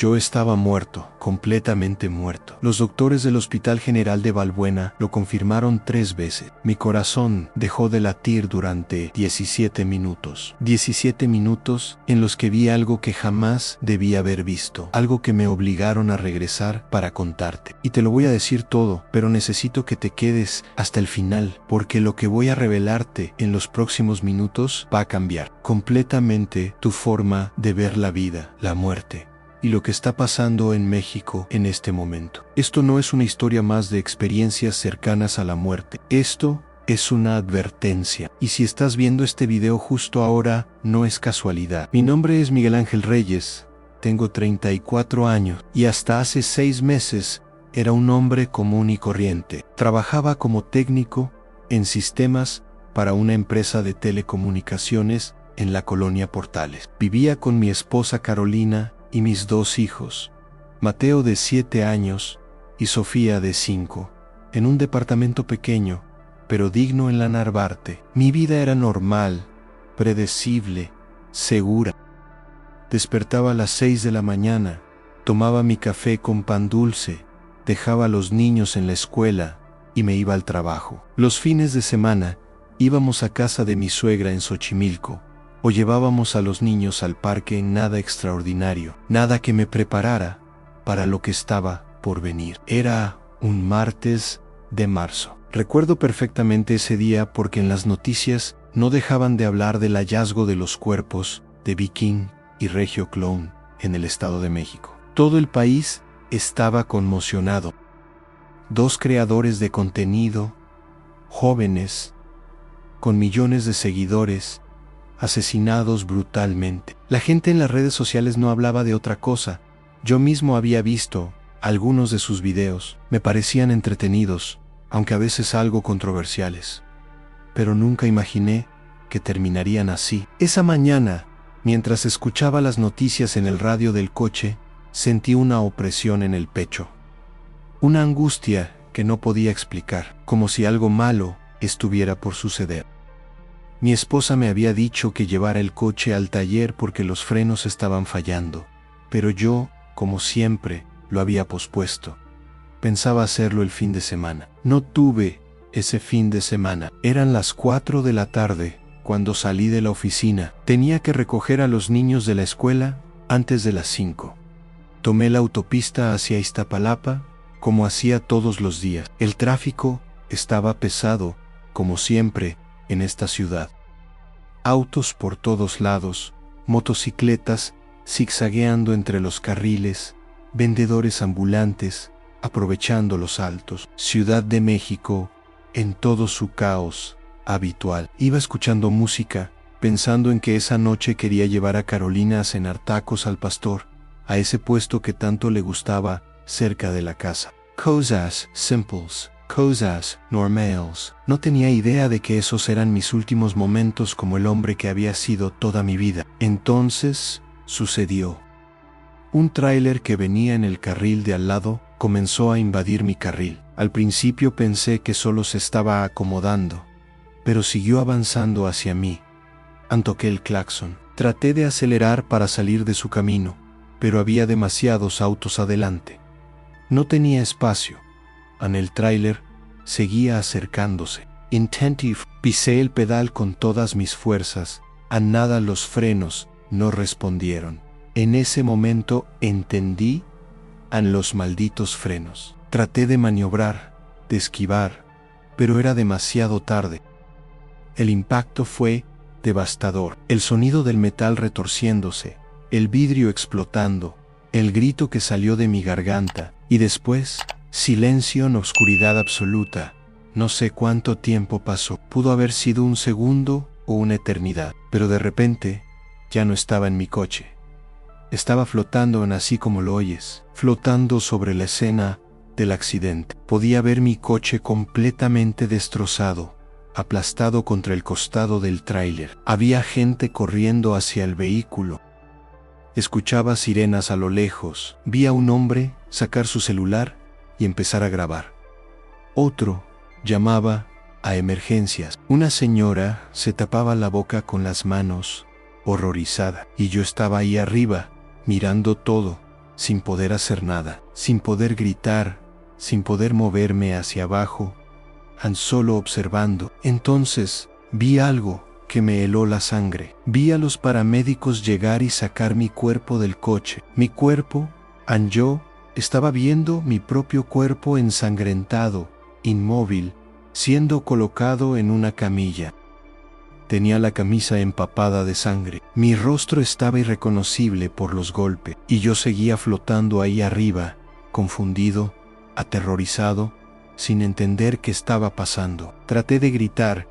Yo estaba muerto, completamente muerto. Los doctores del Hospital General de Valbuena lo confirmaron 3 veces. Mi corazón dejó de latir durante 17 minutos. 17 minutos en los que vi algo que jamás debí haber visto. Algo que me obligaron a regresar para contarte. Y te lo voy a decir todo, pero necesito que te quedes hasta el final, porque lo que voy a revelarte en los próximos minutos va a cambiar completamente tu forma de ver la vida, la muerte y lo que está pasando en México en este momento. Esto no es una historia más de experiencias cercanas a la muerte. Esto es una advertencia. Y si estás viendo este video justo ahora, no es casualidad. Mi nombre es Miguel Ángel Reyes, tengo 34 años y hasta hace 6 meses era un hombre común y corriente. Trabajaba como técnico en sistemas para una empresa de telecomunicaciones en la colonia Portales. Vivía con mi esposa Carolina y mis 2 hijos, Mateo de 7 años y Sofía de 5, en un departamento pequeño, pero digno en la Narvarte. Mi vida era normal, predecible, segura. Despertaba a las 6 de la mañana, tomaba mi café con pan dulce, dejaba a los niños en la escuela y me iba al trabajo. Los fines de semana íbamos a casa de mi suegra en Xochimilco, o llevábamos a los niños al parque. Nada extraordinario, nada que me preparara para lo que estaba por venir. Era un martes de marzo. Recuerdo perfectamente ese día porque en las noticias no dejaban de hablar del hallazgo de los cuerpos de Viking y Regio Clown en el Estado de México. Todo el país estaba conmocionado. 2 creadores de contenido, jóvenes, con millones de seguidores, asesinados brutalmente. La gente en las redes sociales no hablaba de otra cosa. Yo mismo había visto algunos de sus videos. Me parecían entretenidos, aunque a veces algo controversiales. Pero nunca imaginé que terminarían así. Esa mañana, mientras escuchaba las noticias en el radio del coche, sentí una opresión en el pecho. Una angustia que no podía explicar, como si algo malo estuviera por suceder. Mi esposa me había dicho que llevara el coche al taller porque los frenos estaban fallando, pero yo, como siempre, lo había pospuesto. Pensaba hacerlo el fin de semana. No tuve ese fin de semana. Eran las 4 de la tarde cuando salí de la oficina. Tenía que recoger a los niños de la escuela antes de las 5. Tomé la autopista hacia Iztapalapa, como hacía todos los días. El tráfico estaba pesado, como siempre, en esta ciudad. Autos por todos lados, motocicletas zigzagueando entre los carriles, vendedores ambulantes aprovechando los altos. Ciudad de México en todo su caos habitual. Iba escuchando música, pensando en que esa noche quería llevar a Carolina a cenar tacos al pastor, a ese puesto que tanto le gustaba cerca de la casa. Cosas simples. Cosas normales. No tenía idea de que esos eran mis últimos momentos como el hombre que había sido toda mi vida. Entonces, sucedió. Un tráiler que venía en el carril de al lado comenzó a invadir mi carril. Al principio pensé que solo se estaba acomodando, pero siguió avanzando hacia mí. Toqué el claxon. Traté de acelerar para salir de su camino, pero había demasiados autos adelante. No tenía espacio. El tráiler seguía acercándose. Intentive. Pisé el pedal con todas mis fuerzas. A nada los frenos no respondieron. En ese momento entendí los malditos frenos. Traté de maniobrar, de esquivar, pero era demasiado tarde. El impacto fue devastador. El sonido del metal retorciéndose, el vidrio explotando, el grito que salió de mi garganta, y después silencio en oscuridad absoluta. No sé cuánto tiempo pasó. Pudo haber sido un segundo o una eternidad. Pero de repente, ya no estaba en mi coche. Estaba flotando en así como lo oyes, flotando sobre la escena del accidente. Podía ver mi coche completamente destrozado, aplastado contra el costado del tráiler. Había gente corriendo hacia el vehículo. Escuchaba sirenas a lo lejos. Vi a un hombre sacar su celular y empezar a grabar. Otro llamaba a emergencias. Una señora se tapaba la boca con las manos, horrorizada, y yo estaba ahí arriba, mirando todo, sin poder hacer nada, sin poder gritar, sin poder moverme hacia abajo, tan solo observando. Entonces, vi algo que me heló la sangre. Vi a los paramédicos llegar y sacar mi cuerpo del coche. Mi cuerpo, yo, estaba viendo mi propio cuerpo ensangrentado, inmóvil, siendo colocado en una camilla. Tenía la camisa empapada de sangre. Mi rostro estaba irreconocible por los golpes, y yo seguía flotando ahí arriba, confundido, aterrorizado, sin entender qué estaba pasando. Traté de gritar,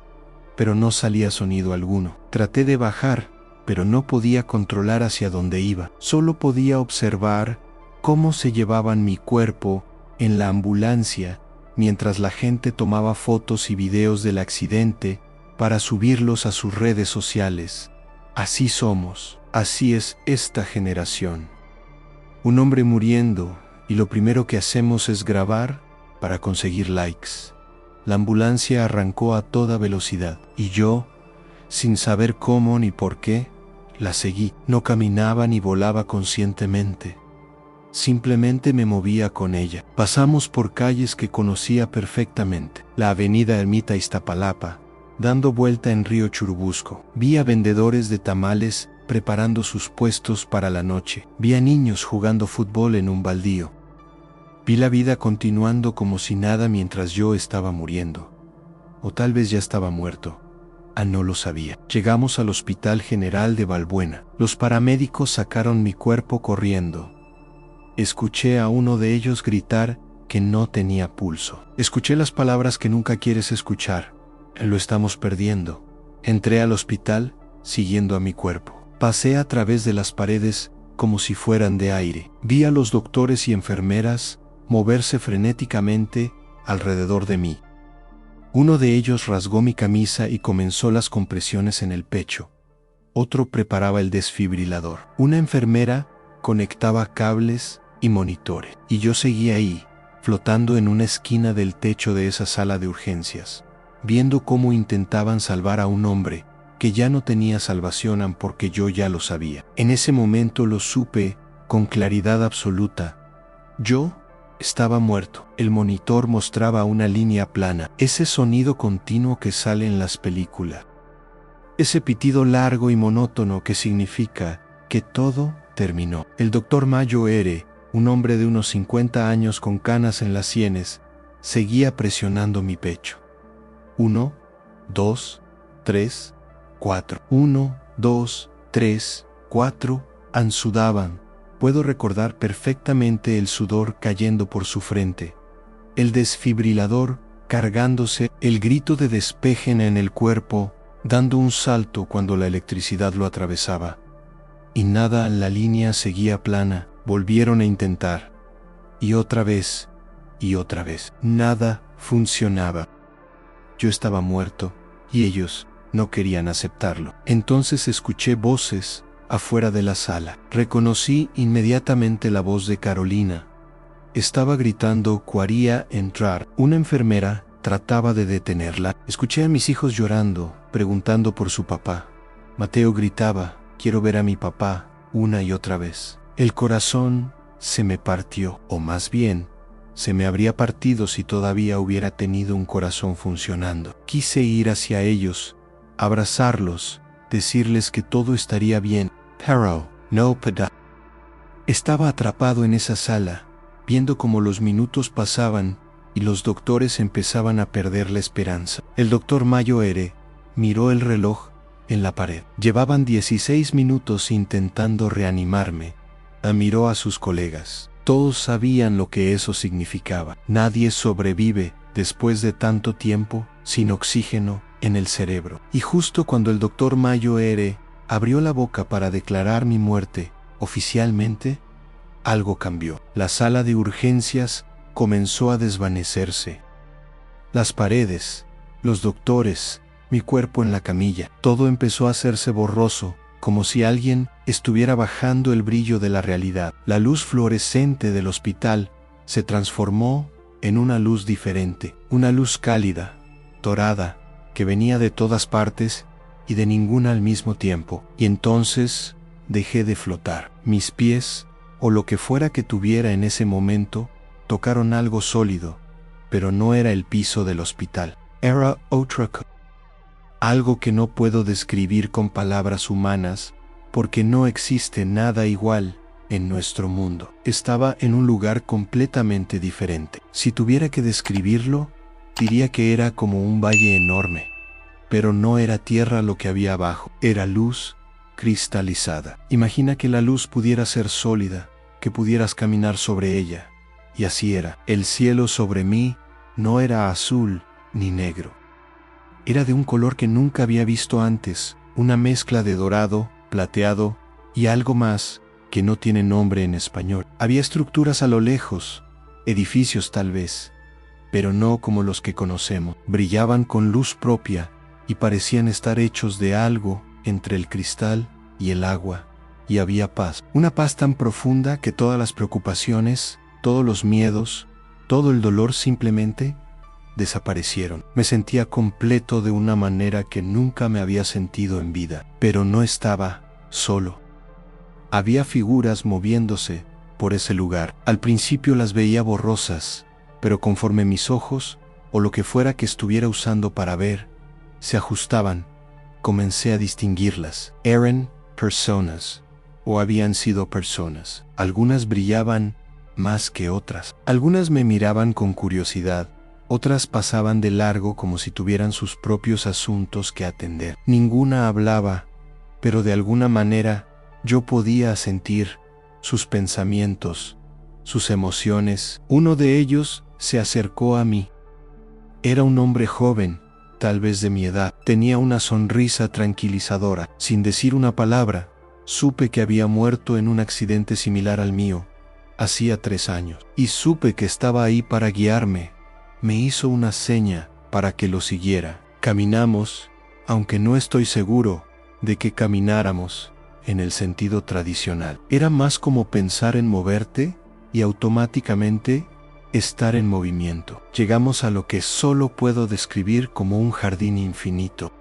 pero no salía sonido alguno. Traté de bajar, pero no podía controlar hacia dónde iba. Solo podía observar cómo se llevaban mi cuerpo en la ambulancia, mientras la gente tomaba fotos y videos del accidente para subirlos a sus redes sociales. Así somos, así es esta generación. Un hombre muriendo y lo primero que hacemos es grabar para conseguir likes. La ambulancia arrancó a toda velocidad y yo, sin saber cómo ni por qué, la seguí. No caminaba ni volaba conscientemente. Simplemente me movía con ella. Pasamos por calles que conocía perfectamente. La avenida Ermita Iztapalapa, dando vuelta en Río Churubusco. Vi a vendedores de tamales preparando sus puestos para la noche. Vi a niños jugando fútbol en un baldío. Vi la vida continuando como si nada mientras yo estaba muriendo. O tal vez ya estaba muerto. No lo sabía. Llegamos al Hospital General de Balbuena. Los paramédicos sacaron mi cuerpo corriendo. Escuché a uno de ellos gritar que no tenía pulso. Escuché las palabras que nunca quieres escuchar. Lo estamos perdiendo. Entré al hospital, siguiendo a mi cuerpo. Pasé a través de las paredes como si fueran de aire. Vi a los doctores y enfermeras moverse frenéticamente alrededor de mí. Uno de ellos rasgó mi camisa y comenzó las compresiones en el pecho. Otro preparaba el desfibrilador. Una enfermera conectaba cables y monitores. Y yo seguía ahí, flotando en una esquina del techo de esa sala de urgencias, viendo cómo intentaban salvar a un hombre que ya no tenía salvación porque yo ya lo sabía. En ese momento lo supe con claridad absoluta. Yo estaba muerto. El monitor mostraba una línea plana, ese sonido continuo que sale en las películas. Ese pitido largo y monótono que significa que todo terminó. El doctor Mayo R., un hombre de unos 50 años con canas en las sienes, seguía presionando mi pecho. 1, 2, 3, 4. 1, 2, 3, 4. Sudaban. Puedo recordar perfectamente el sudor cayendo por su frente, el desfibrilador cargándose, el grito de despeje en el cuerpo, dando un salto cuando la electricidad lo atravesaba. Y nada, la línea seguía plana. Volvieron a intentar. Y otra vez. Nada funcionaba. Yo estaba muerto, y ellos no querían aceptarlo. Entonces escuché voces afuera de la sala. Reconocí inmediatamente la voz de Carolina. Estaba gritando que haría entrar. Una enfermera trataba de detenerla. Escuché a mis hijos llorando, preguntando por su papá. Mateo gritaba, quiero ver a mi papá, una y otra vez. El corazón se me partió, o más bien, se me habría partido si todavía hubiera tenido un corazón funcionando. Quise ir hacia ellos, abrazarlos, decirles que todo estaría bien. Pero no podía. Estaba atrapado en esa sala, viendo cómo los minutos pasaban y los doctores empezaban a perder la esperanza. El doctor Mayo R. miró el reloj en la pared. Llevaban 16 minutos intentando reanimarme. Miró a sus colegas. Todos sabían lo que eso significaba. Nadie sobrevive después de tanto tiempo sin oxígeno en el cerebro. Y justo cuando el doctor Mayo R. abrió la boca para declarar mi muerte oficialmente, algo cambió. La sala de urgencias comenzó a desvanecerse. Las paredes, los doctores, mi cuerpo en la camilla, todo empezó a hacerse borroso, como si alguien estuviera bajando el brillo de la realidad. La luz fluorescente del hospital se transformó en una luz diferente, una luz cálida, dorada, que venía de todas partes y de ninguna al mismo tiempo. Y entonces dejé de flotar. Mis pies o lo que fuera que tuviera en ese momento, tocaron algo sólido, pero no era el piso del hospital. Era otra cosa. Algo que no puedo describir con palabras humanas, porque no existe nada igual en nuestro mundo. Estaba en un lugar completamente diferente. Si tuviera que describirlo, diría que era como un valle enorme, pero no era tierra lo que había abajo, era luz cristalizada. Imagina que la luz pudiera ser sólida, que pudieras caminar sobre ella, y así era. El cielo sobre mí no era azul ni negro. Era de un color que nunca había visto antes, una mezcla de dorado, plateado y algo más que no tiene nombre en español. Había estructuras a lo lejos, edificios tal vez, pero no como los que conocemos. Brillaban con luz propia y parecían estar hechos de algo entre el cristal y el agua, y había paz. Una paz tan profunda que todas las preocupaciones, todos los miedos, todo el dolor simplemente desaparecieron. Me sentía completo de una manera que nunca me había sentido en vida, pero no estaba solo. Había figuras moviéndose por ese lugar. Al principio las veía borrosas, pero conforme mis ojos, o lo que fuera que estuviera usando para ver, se ajustaban, comencé a distinguirlas. Eran personas, o habían sido personas. Algunas brillaban más que otras. Algunas me miraban con curiosidad, otras pasaban de largo como si tuvieran sus propios asuntos que atender. Ninguna hablaba, pero de alguna manera yo podía sentir sus pensamientos, sus emociones. Uno de ellos se acercó a mí. Era un hombre joven, tal vez de mi edad. Tenía una sonrisa tranquilizadora. Sin decir una palabra, supe que había muerto en un accidente similar al mío, hacía 3 años. Y supe que estaba ahí para guiarme. Me hizo una seña para que lo siguiera. Caminamos, aunque no estoy seguro de que camináramos en el sentido tradicional. Era más como pensar en moverte y automáticamente estar en movimiento. Llegamos a lo que solo puedo describir como un jardín infinito.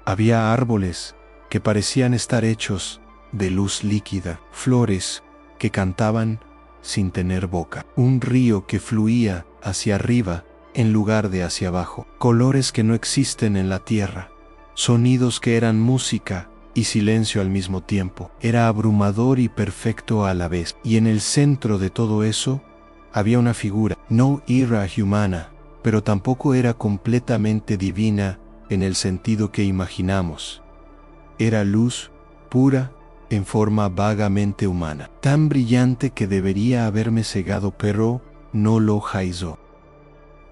Había árboles que parecían estar hechos de luz líquida, flores que cantaban sin tener boca, un río que fluía hacia arriba en lugar de hacia abajo, colores que no existen en la tierra, sonidos que eran música y silencio al mismo tiempo. Era abrumador y perfecto a la vez, y en el centro de todo eso había una figura. No era humana, pero tampoco era completamente divina en el sentido que imaginamos. Era luz pura en forma vagamente humana, tan brillante que debería haberme cegado, pero no lo hizo.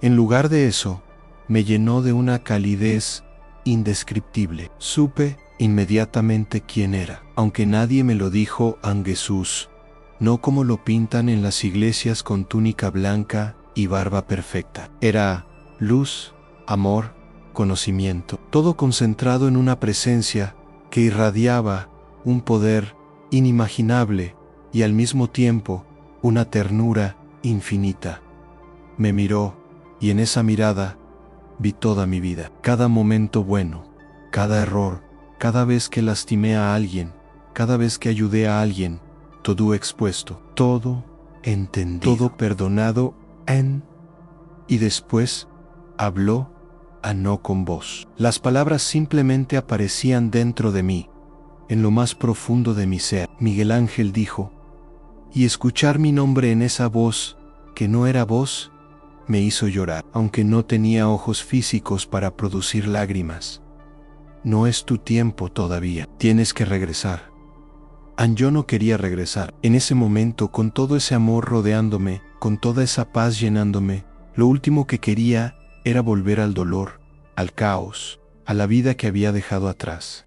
En lugar de eso, me llenó de una calidez indescriptible. Supe inmediatamente quién era, aunque nadie me lo dijo en Jesús, no como lo pintan en las iglesias con túnica blanca y barba perfecta. Era luz, amor, conocimiento, todo concentrado en una presencia que irradiaba un poder inimaginable y al mismo tiempo una ternura infinita. Me miró, y en esa mirada vi toda mi vida, cada momento bueno, cada error, cada vez que lastimé a alguien, cada vez que ayudé a alguien, todo expuesto, todo entendido, todo perdonado y después habló a no con voz. Las palabras simplemente aparecían dentro de mí, en lo más profundo de mi ser. Miguel Ángel dijo, y escuchar mi nombre en esa voz, que no era voz, me hizo llorar, aunque no tenía ojos físicos para producir lágrimas. No es tu tiempo todavía, tienes que regresar. Yo no quería regresar. En ese momento, con todo ese amor rodeándome, con toda esa paz llenándome, lo último que quería era volver al dolor, al caos, a la vida que había dejado atrás.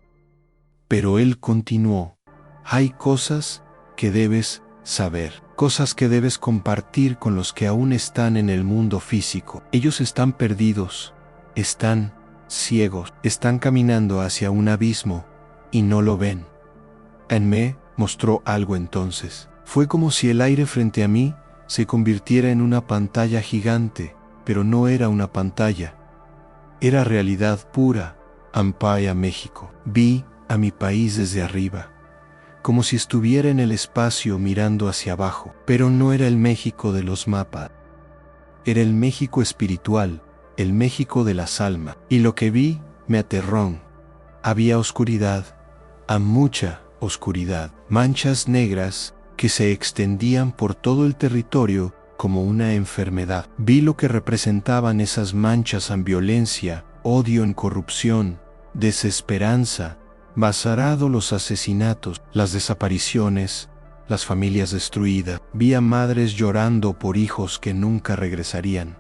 Pero él continuó, hay cosas que debes saber, cosas que debes compartir con los que aún están en el mundo físico. Ellos están perdidos, están ciegos, están caminando hacia un abismo y no lo ven. Me mostró algo entonces. Fue como si el aire frente a mí se convirtiera en una pantalla gigante, pero no era una pantalla. Era realidad pura. Ampaya, México. Vi a mi país desde arriba. como si estuviera en el espacio mirando hacia abajo. Pero no era el México de los mapas. Era el México espiritual, el México de las almas. Y lo que vi me aterró. Había oscuridad, a mucha oscuridad, manchas negras que se extendían por todo el territorio como una enfermedad. Vi lo que representaban esas manchas en violencia, odio en corrupción, desesperanza, basarado los asesinatos, las desapariciones, las familias destruidas. Vi a madres llorando por hijos que nunca regresarían.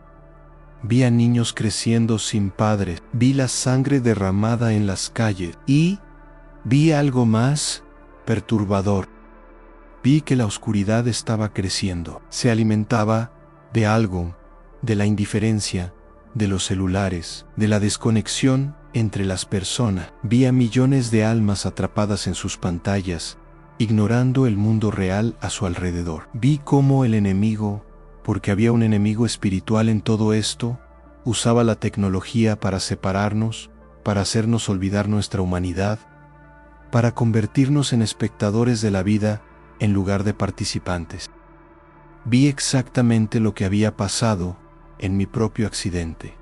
Vi a niños creciendo sin padres. Vi la sangre derramada en las calles. Y vi algo más perturbador. Vi que la oscuridad estaba creciendo. Se alimentaba de algo, de la indiferencia, de los celulares, de la desconexión entre las personas. Vi a millones de almas atrapadas en sus pantallas, ignorando el mundo real a su alrededor. Vi cómo el enemigo, porque había un enemigo espiritual en todo esto, usaba la tecnología para separarnos, para hacernos olvidar nuestra humanidad, para convertirnos en espectadores de la vida en lugar de participantes. Vi exactamente lo que había pasado en mi propio accidente.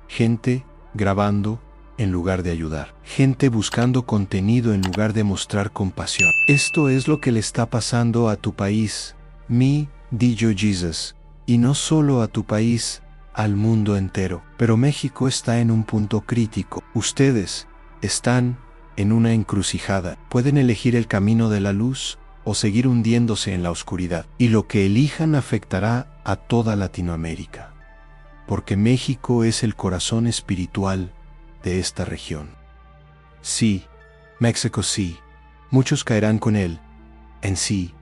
Gente grabando en lugar de ayudar. Gente buscando contenido en lugar de mostrar compasión. Esto es lo que le está pasando a tu país, mi Dillo Jesus. Y no solo a tu país, al mundo entero. Pero México está en un punto crítico. Ustedes están en una encrucijada. Pueden elegir el camino de la luz o seguir hundiéndose en la oscuridad. Y lo que elijan afectará a toda Latinoamérica. Porque México es el corazón espiritual de esta región. Sí, México sí. Muchos caerán con él. En sí,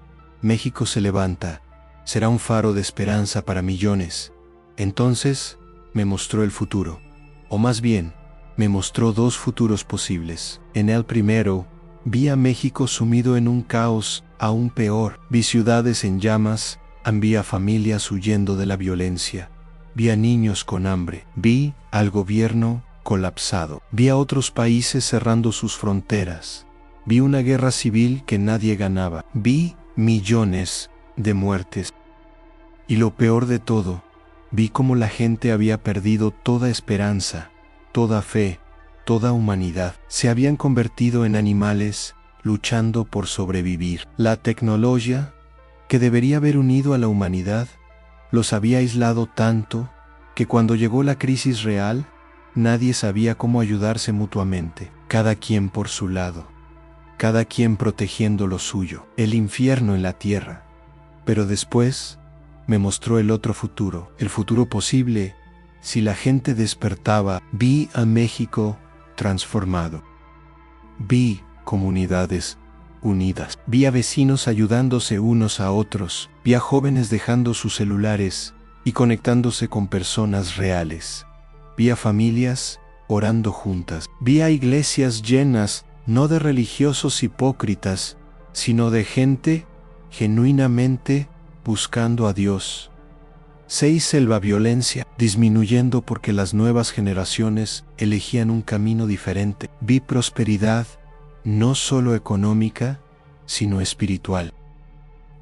México se levanta. Será un faro de esperanza para millones. Entonces, me mostró el futuro. O más bien, me mostró dos futuros posibles. En el primero, vi a México sumido en un caos aún peor. Vi ciudades en llamas, vi a familias huyendo de la violencia. Vi a niños con hambre. Vi al gobierno colapsado. Vi a otros países cerrando sus fronteras. Vi una guerra civil que nadie ganaba. Vi millones de muertes. Y lo peor de todo, vi cómo la gente había perdido toda esperanza, toda fe, toda humanidad. Se habían convertido en animales luchando por sobrevivir. La tecnología, que debería haber unido a la humanidad, los había aislado tanto que cuando llegó la crisis real, nadie sabía cómo ayudarse mutuamente. Cada quien por su lado, cada quien protegiendo lo suyo. El infierno en la tierra. Pero después me mostró el otro futuro, el futuro posible si la gente despertaba. Vi a México transformado. Vi comunidades unidas. Vi a vecinos ayudándose unos a otros. Vi a jóvenes dejando sus celulares y conectándose con personas reales. Vi a familias orando juntas. Vi a iglesias llenas, no de religiosos hipócritas, sino de gente genuinamente buscando a Dios. 6. La violencia disminuyendo porque las nuevas generaciones elegían un camino diferente. Vi prosperidad, no solo económica, sino espiritual.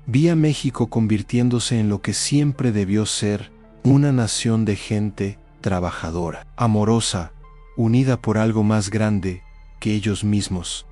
Vi a México convirtiéndose en lo que siempre debió ser, una nación de gente trabajadora, amorosa, unida por algo más grande que ellos mismos.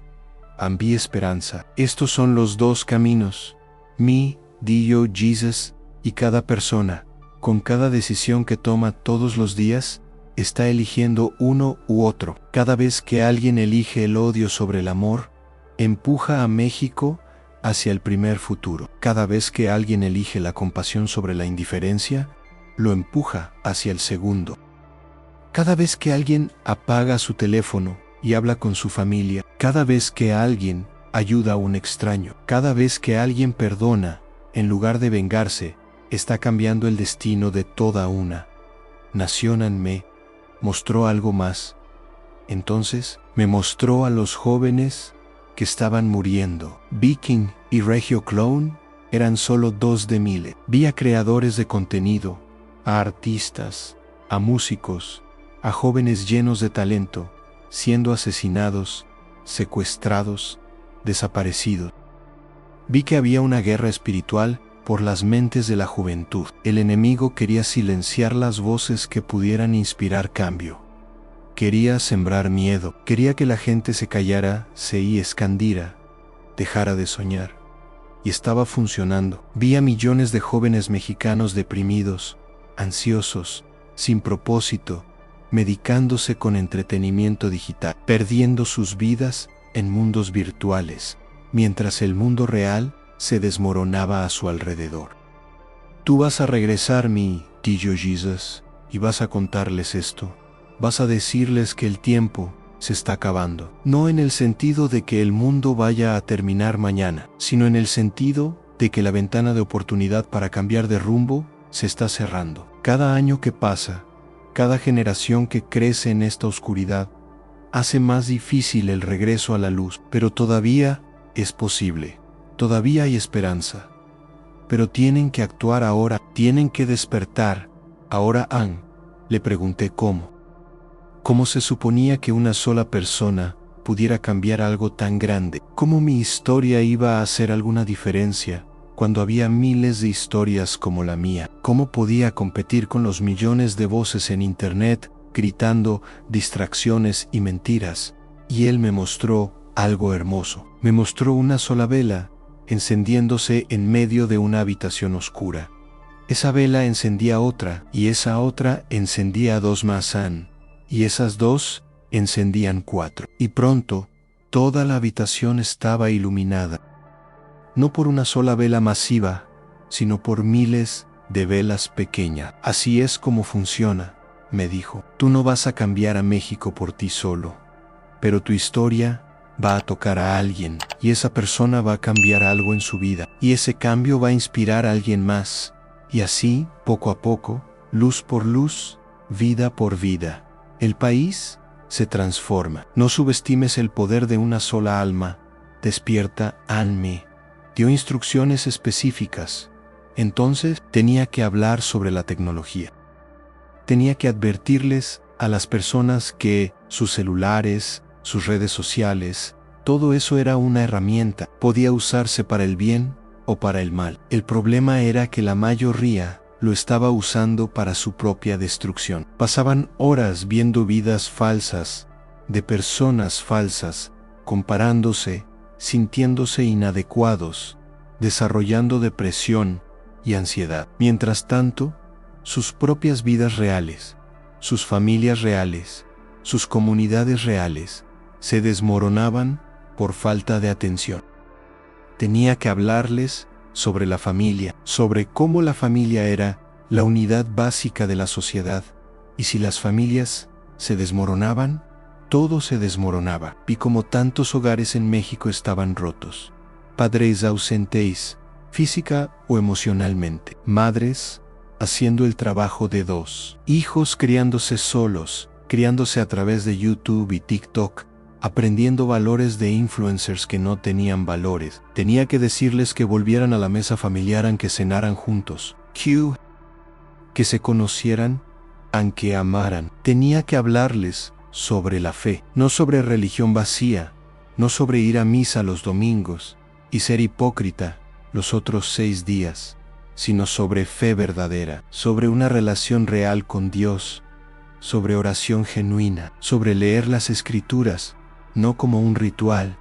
Vi esperanza. Estos son los dos caminos, mi Dillo Jesus, y cada persona, con cada decisión que toma todos los días, está eligiendo uno u otro. Cada vez que alguien elige el odio sobre el amor, empuja a México hacia el primer futuro. Cada vez que alguien elige la compasión sobre la indiferencia, lo empuja hacia el segundo. Cada vez que alguien apaga su teléfono y habla con su familia, cada vez que alguien ayuda a un extraño, cada vez que alguien perdona, en lugar de vengarse, está cambiando el destino de toda una nación. Me mostró algo más. Entonces, me mostró a los jóvenes que estaban muriendo. Viking y Regio Clown eran solo 2 de miles. Vi a creadores de contenido, a artistas, a músicos, a jóvenes llenos de talento, siendo asesinados, secuestrados, desaparecidos. Vi que había una guerra espiritual por las mentes de la juventud. El enemigo quería silenciar las voces que pudieran inspirar cambio. Quería sembrar miedo, quería que la gente se callara, se escondiera, dejara de soñar. Y estaba funcionando. Vi a millones de jóvenes mexicanos deprimidos, ansiosos, sin propósito, medicándose con entretenimiento digital, perdiendo sus vidas en mundos virtuales, mientras el mundo real se desmoronaba a su alrededor. Tú vas a regresar, mi tío Jesus, y vas a contarles esto. Vas a decirles que el tiempo se está acabando. No en el sentido de que el mundo vaya a terminar mañana, sino en el sentido de que la ventana de oportunidad para cambiar de rumbo se está cerrando. Cada año que pasa, cada generación que crece en esta oscuridad, hace más difícil el regreso a la luz, pero todavía es posible. Todavía hay esperanza. Pero tienen que actuar ahora, tienen que despertar. Ahora le pregunté cómo. ¿Cómo se suponía que una sola persona pudiera cambiar algo tan grande? ¿Cómo mi historia iba a hacer alguna diferencia cuando había miles de historias como la mía? ¿Cómo podía competir con los millones de voces en internet gritando distracciones y mentiras? Y él me mostró algo hermoso. Me mostró una sola vela encendiéndose en medio de una habitación oscura. Esa vela encendía otra, y esa otra encendía dos más, y esas dos encendían cuatro. Y pronto, toda la habitación estaba iluminada. No por una sola vela masiva, sino por miles de velas pequeñas. Así es como funciona, me dijo. Tú no vas a cambiar a México por ti solo, pero tu historia va a tocar a alguien, y esa persona va a cambiar algo en su vida, y ese cambio va a inspirar a alguien más, y así, poco a poco, luz por luz, vida por vida, el país se transforma. No subestimes el poder de una sola alma. Despierta, me dio instrucciones específicas. Entonces tenía que hablar sobre la tecnología. Tenía que advertirles a las personas que sus celulares, sus redes sociales, todo eso era una herramienta. Podía usarse para el bien o para el mal. El problema era que la mayoría lo estaba usando para su propia destrucción. Pasaban horas viendo vidas falsas, de personas falsas, comparándose, sintiéndose inadecuados, desarrollando depresión y ansiedad. Mientras tanto, sus propias vidas reales, sus familias reales, sus comunidades reales, se desmoronaban por falta de atención. Tenía que hablarles sobre la familia, sobre cómo la familia era la unidad básica de la sociedad, y si las familias se desmoronaban, todo se desmoronaba. Vi cómo tantos hogares en México estaban rotos. Padres ausentes, física o emocionalmente. Madres haciendo el trabajo de dos. Hijos criándose solos, criándose a través de YouTube y TikTok, aprendiendo valores de influencers que no tenían valores. Tenía que decirles que volvieran a la mesa familiar, aunque cenaran juntos. Que se conocieran, aunque amaran. Tenía que hablarles sobre la fe, no sobre religión vacía, no sobre ir a misa los domingos y ser hipócrita los otros 6 días, sino sobre fe verdadera, sobre una relación real con Dios, sobre oración genuina, sobre leer las Escrituras, no como un ritual,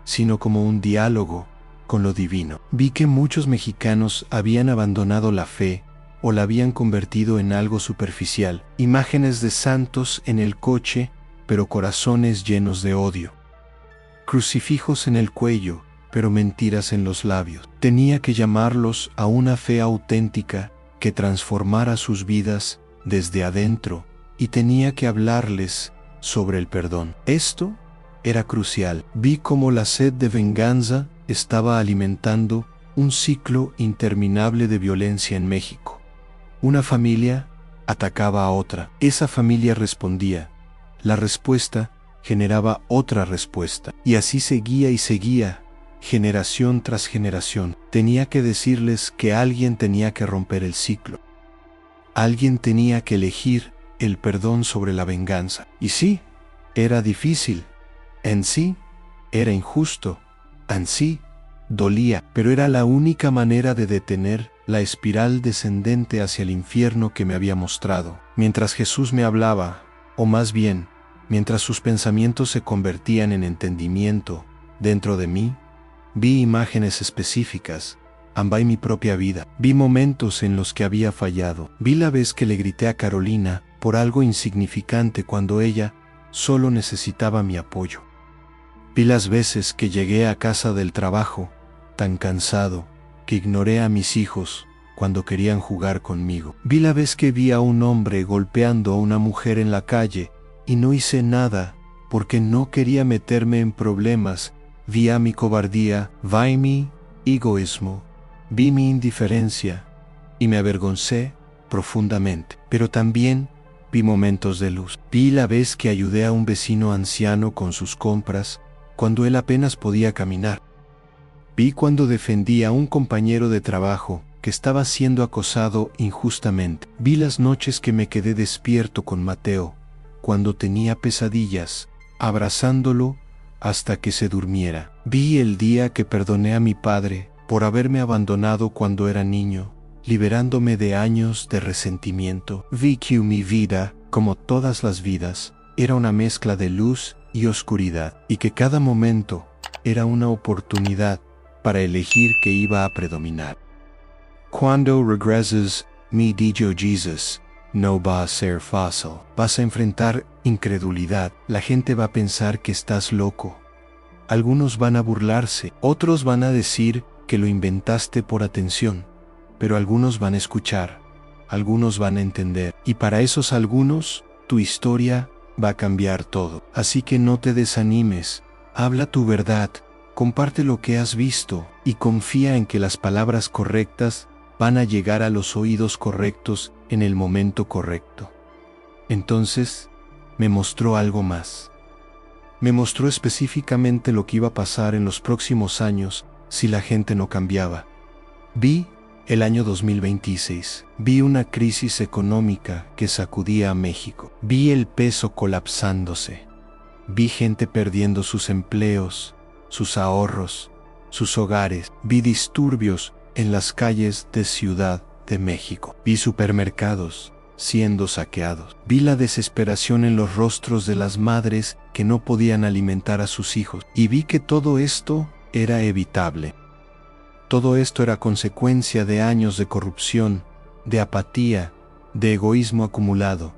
sino como un diálogo con lo divino. Vi que muchos mexicanos habían abandonado la fe o la habían convertido en algo superficial, imágenes de santos en el coche, pero corazones llenos de odio. Crucifijos en el cuello, pero mentiras en los labios. Tenía que llamarlos a una fe auténtica que transformara sus vidas desde adentro, y tenía que hablarles sobre el perdón. Esto era crucial. Vi cómo la sed de venganza estaba alimentando un ciclo interminable de violencia en México. Una familia atacaba a otra. Esa familia respondía. La respuesta generaba otra respuesta. Y así seguía y seguía, generación tras generación. Tenía que decirles que alguien tenía que romper el ciclo. Alguien tenía que elegir el perdón sobre la venganza. Y sí, era difícil. En sí, era injusto. En sí, dolía, pero era la única manera de detener la espiral descendente hacia el infierno que me había mostrado. Mientras Jesús me hablaba, o más bien, mientras sus pensamientos se convertían en entendimiento dentro de mí, vi imágenes específicas. Ambay mi propia vida. Vi momentos en los que había fallado. Vi la vez que le grité a Carolina por algo insignificante cuando ella solo necesitaba mi apoyo. Vi las veces que llegué a casa del trabajo tan cansado que ignoré a mis hijos cuando querían jugar conmigo. Vi la vez que vi a un hombre golpeando a una mujer en la calle y no hice nada porque no quería meterme en problemas. Vi a mi cobardía, vi mi egoísmo, vi mi indiferencia y me avergoncé profundamente. Pero también vi momentos de luz. Vi la vez que ayudé a un vecino anciano con sus compras cuando él apenas podía caminar. Vi cuando defendí a un compañero de trabajo que estaba siendo acosado injustamente. Vi las noches que me quedé despierto con Mateo cuando tenía pesadillas, abrazándolo hasta que se durmiera. Vi el día que perdoné a mi padre por haberme abandonado cuando era niño, liberándome de años de resentimiento. Vi que mi vida, como todas las vidas, era una mezcla de luz y oscuridad, y que cada momento era una oportunidad para elegir qué iba a predominar. Cuando regreses, me dijo Jesús, no va a ser fácil. Vas a enfrentar incredulidad. La gente va a pensar que estás loco. Algunos van a burlarse, otros van a decir que lo inventaste por atención, pero algunos van a escuchar, algunos van a entender, y para esos algunos, tu historia va a cambiar todo. Así que no te desanimes, habla tu verdad, comparte lo que has visto, y confía en que las palabras correctas van a llegar a los oídos correctos en el momento correcto. Entonces, me mostró algo más. Me mostró específicamente lo que iba a pasar en los próximos años si la gente no cambiaba. Vi el año 2026. Vi una crisis económica que sacudía a México. Vi el peso colapsándose. Vi gente perdiendo sus empleos, sus ahorros, sus hogares. Vi disturbios en las calles de Ciudad de México. Vi supermercados siendo saqueados. Vi la desesperación en los rostros de las madres que no podían alimentar a sus hijos. Y vi que todo esto era evitable. Todo esto era consecuencia de años de corrupción, de apatía, de egoísmo acumulado.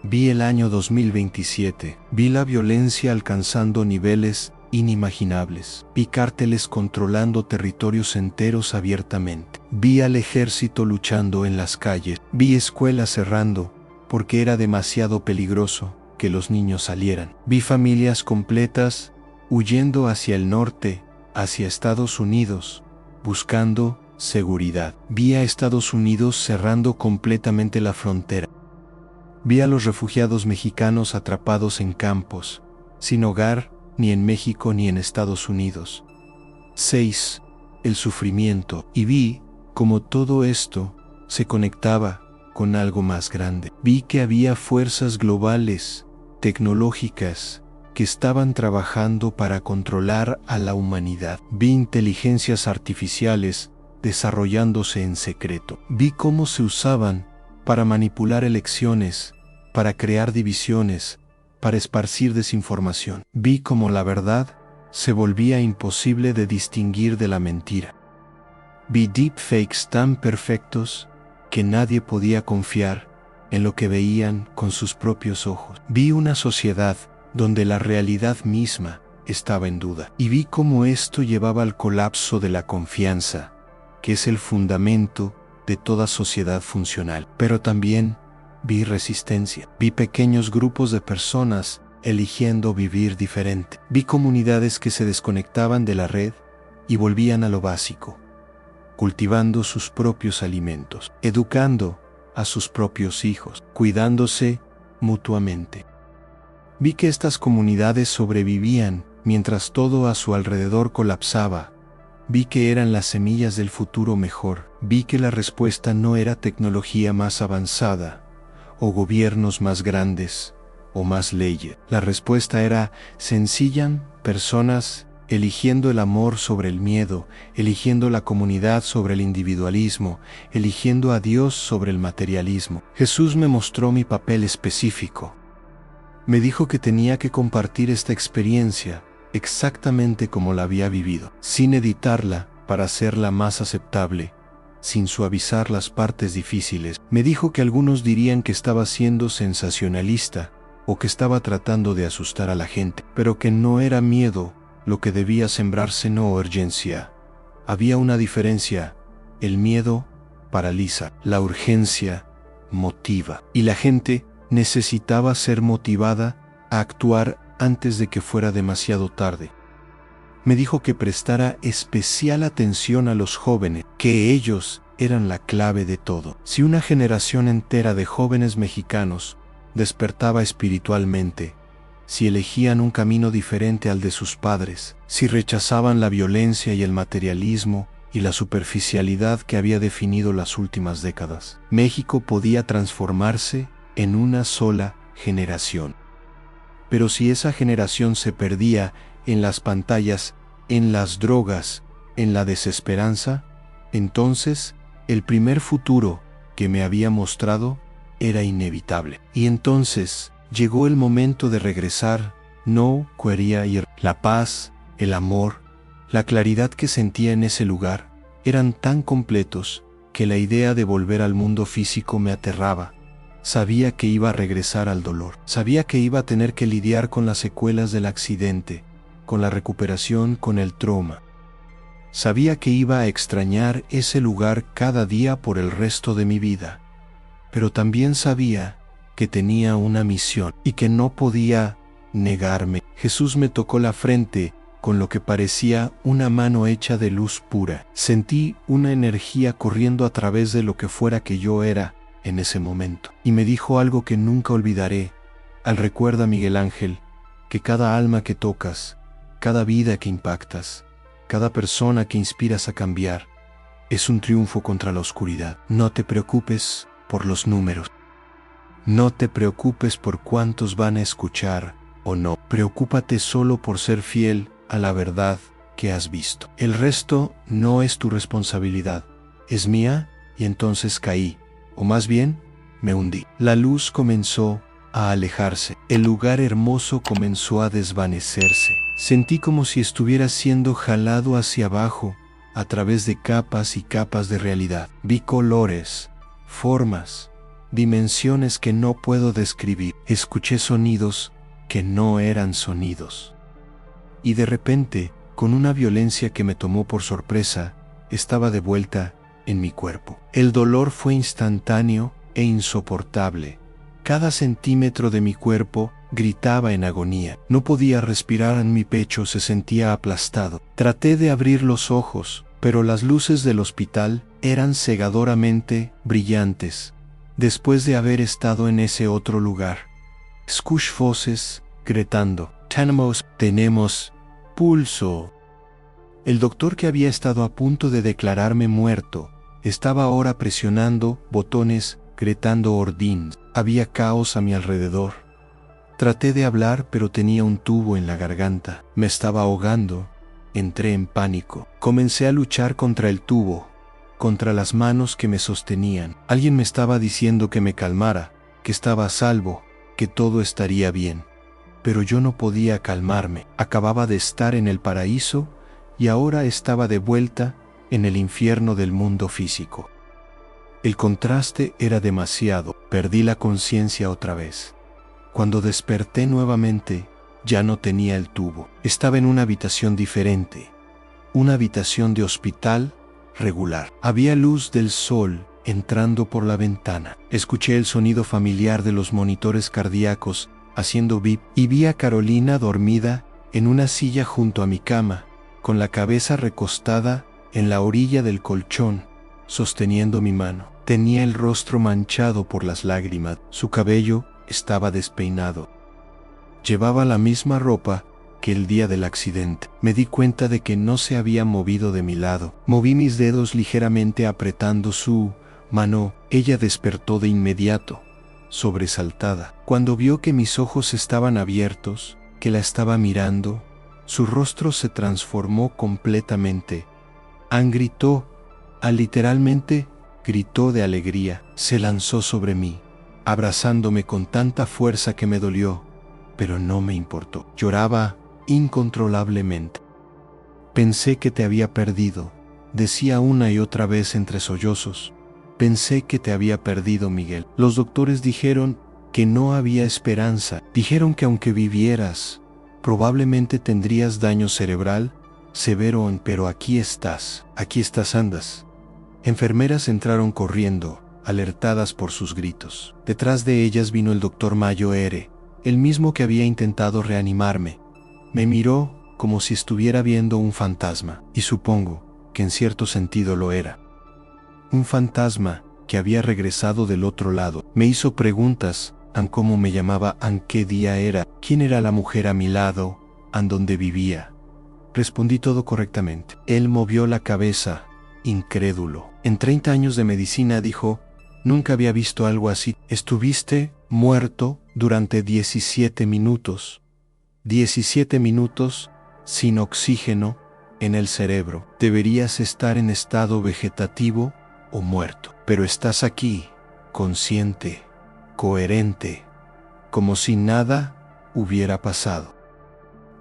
Vi el año 2027. Vi la violencia alcanzando niveles inimaginables. Vi cárteles controlando territorios enteros abiertamente. Vi al ejército luchando en las calles. Vi escuelas cerrando porque era demasiado peligroso que los niños salieran. Vi familias completas huyendo hacia el norte, hacia Estados Unidos, buscando seguridad. Vi a Estados Unidos cerrando completamente la frontera. Vi a los refugiados mexicanos atrapados en campos, sin hogar ni en México ni en Estados Unidos. 6. El sufrimiento. Y vi cómo todo esto se conectaba con algo más grande. Vi que había fuerzas globales, tecnológicas, que estaban trabajando para controlar a la humanidad. Vi inteligencias artificiales desarrollándose en secreto. Vi cómo se usaban para manipular elecciones, para crear divisiones, para esparcir desinformación. Vi cómo la verdad se volvía imposible de distinguir de la mentira. Vi deepfakes tan perfectos que nadie podía confiar en lo que veían con sus propios ojos. Vi una sociedad donde la realidad misma estaba en duda. Y vi cómo esto llevaba al colapso de la confianza, que es el fundamento de toda sociedad funcional. Pero también vi resistencia. Vi pequeños grupos de personas eligiendo vivir diferente. Vi comunidades que se desconectaban de la red y volvían a lo básico, cultivando sus propios alimentos, educando a sus propios hijos, cuidándose mutuamente. Vi que estas comunidades sobrevivían mientras todo a su alrededor colapsaba. Vi que eran las semillas del futuro mejor. Vi que la respuesta no era tecnología más avanzada, o gobiernos más grandes, o más leyes. La respuesta era sencilla, personas eligiendo el amor sobre el miedo, eligiendo la comunidad sobre el individualismo, eligiendo a Dios sobre el materialismo. Jesús me mostró mi papel específico. Me dijo que tenía que compartir esta experiencia exactamente como la había vivido, sin editarla para hacerla más aceptable, sin suavizar las partes difíciles. Me dijo que algunos dirían que estaba siendo sensacionalista o que estaba tratando de asustar a la gente, pero que no era miedo lo que debía sembrarse, no urgencia. Había una diferencia. El miedo paraliza, la urgencia motiva, y la gente necesitaba ser motivada a actuar antes de que fuera demasiado tarde. Me dijo que prestara especial atención a los jóvenes, que ellos eran la clave de todo. Si una generación entera de jóvenes mexicanos despertaba espiritualmente, si elegían un camino diferente al de sus padres, si rechazaban la violencia y el materialismo y la superficialidad que había definido las últimas décadas, México podía transformarse en una sola generación. Pero si esa generación se perdía en las pantallas, en las drogas, en la desesperanza, entonces el primer futuro que me había mostrado era inevitable. Y entonces llegó el momento de regresar. No quería ir. La paz, el amor, la claridad que sentía en ese lugar eran tan completos que la idea de volver al mundo físico me aterraba. Sabía que iba a regresar al dolor. Sabía que iba a tener que lidiar con las secuelas del accidente, con la recuperación, con el trauma. Sabía que iba a extrañar ese lugar cada día por el resto de mi vida. Pero también sabía que tenía una misión y que no podía negarme. Jesús me tocó la frente con lo que parecía una mano hecha de luz pura. Sentí una energía corriendo a través de lo que fuera que yo era en ese momento. Y me dijo algo que nunca olvidaré. Recuerda, Miguel Ángel, que cada alma que tocas, cada vida que impactas, cada persona que inspiras a cambiar, es un triunfo contra la oscuridad. No te preocupes por los números. No te preocupes por cuántos van a escuchar o no. Preocúpate solo por ser fiel a la verdad que has visto. El resto no es tu responsabilidad, es mía. Y entonces caí, o más bien, me hundí. La luz comenzó a alejarse. El lugar hermoso comenzó a desvanecerse. Sentí como si estuviera siendo jalado hacia abajo a través de capas y capas de realidad. Vi colores, formas, dimensiones que no puedo describir. Escuché sonidos que no eran sonidos. Y de repente, con una violencia que me tomó por sorpresa, estaba de vuelta en mi cuerpo. El dolor fue instantáneo e insoportable. Cada centímetro de mi cuerpo gritaba en agonía. No podía respirar, en mi pecho se sentía aplastado. Traté de abrir los ojos, pero las luces del hospital eran cegadoramente brillantes. Después de haber estado en ese otro lugar, escuché voces gritando: tenemos pulso. El doctor, que había estado a punto de declararme muerto, estaba ahora presionando botones, gritando órdenes. Había caos a mi alrededor. Traté de hablar, pero tenía un tubo en la garganta. Me estaba ahogando. Entré en pánico. Comencé a luchar contra el tubo, contra las manos que me sostenían. Alguien me estaba diciendo que me calmara, que estaba a salvo, que todo estaría bien. Pero yo no podía calmarme. Acababa de estar en el paraíso y ahora estaba de vuelta en el infierno del mundo físico. El contraste era demasiado. Perdí la conciencia otra vez. Cuando desperté nuevamente, ya no tenía el tubo. Estaba en una habitación diferente. Una habitación de hospital regular. Había luz del sol entrando por la ventana. Escuché el sonido familiar de los monitores cardíacos haciendo bip, y vi a Carolina dormida en una silla junto a mi cama, con la cabeza recostada en la orilla del colchón, sosteniendo mi mano. Tenía el rostro manchado por las lágrimas. Su cabello estaba despeinado. Llevaba la misma ropa que el día del accidente. Me di cuenta de que no se había movido de mi lado. Moví mis dedos ligeramente apretando su mano. Ella despertó de inmediato, sobresaltada. Cuando vio que mis ojos estaban abiertos, que la estaba mirando, Su rostro se transformó completamente. Ann gritó, literalmente gritó de alegría. Se lanzó sobre mí, abrazándome con tanta fuerza que me dolió, pero no me importó. Lloraba incontrolablemente. Pensé que te había perdido, decía una y otra vez entre sollozos. Pensé que te había perdido, Miguel. Los doctores dijeron que no había esperanza. Dijeron que aunque vivieras, probablemente tendrías daño cerebral severo, pero aquí estás, andas. Enfermeras entraron corriendo, alertadas por sus gritos. Detrás de ellas vino el doctor Mayo R., el mismo que había intentado reanimarme. Me miró como si estuviera viendo un fantasma, y supongo que en cierto sentido lo era. Un fantasma que había regresado del otro lado. Me hizo preguntas, cómo me llamaba, qué día era, quién era la mujer a mi lado, dónde vivía. Respondí todo correctamente. Él movió la cabeza, incrédulo. En 30 años de medicina, dijo, nunca había visto algo así. Estuviste muerto durante 17 minutos. 17 minutos sin oxígeno en el cerebro. Deberías estar en estado vegetativo o muerto. Pero estás aquí, consciente, coherente, como si nada hubiera pasado.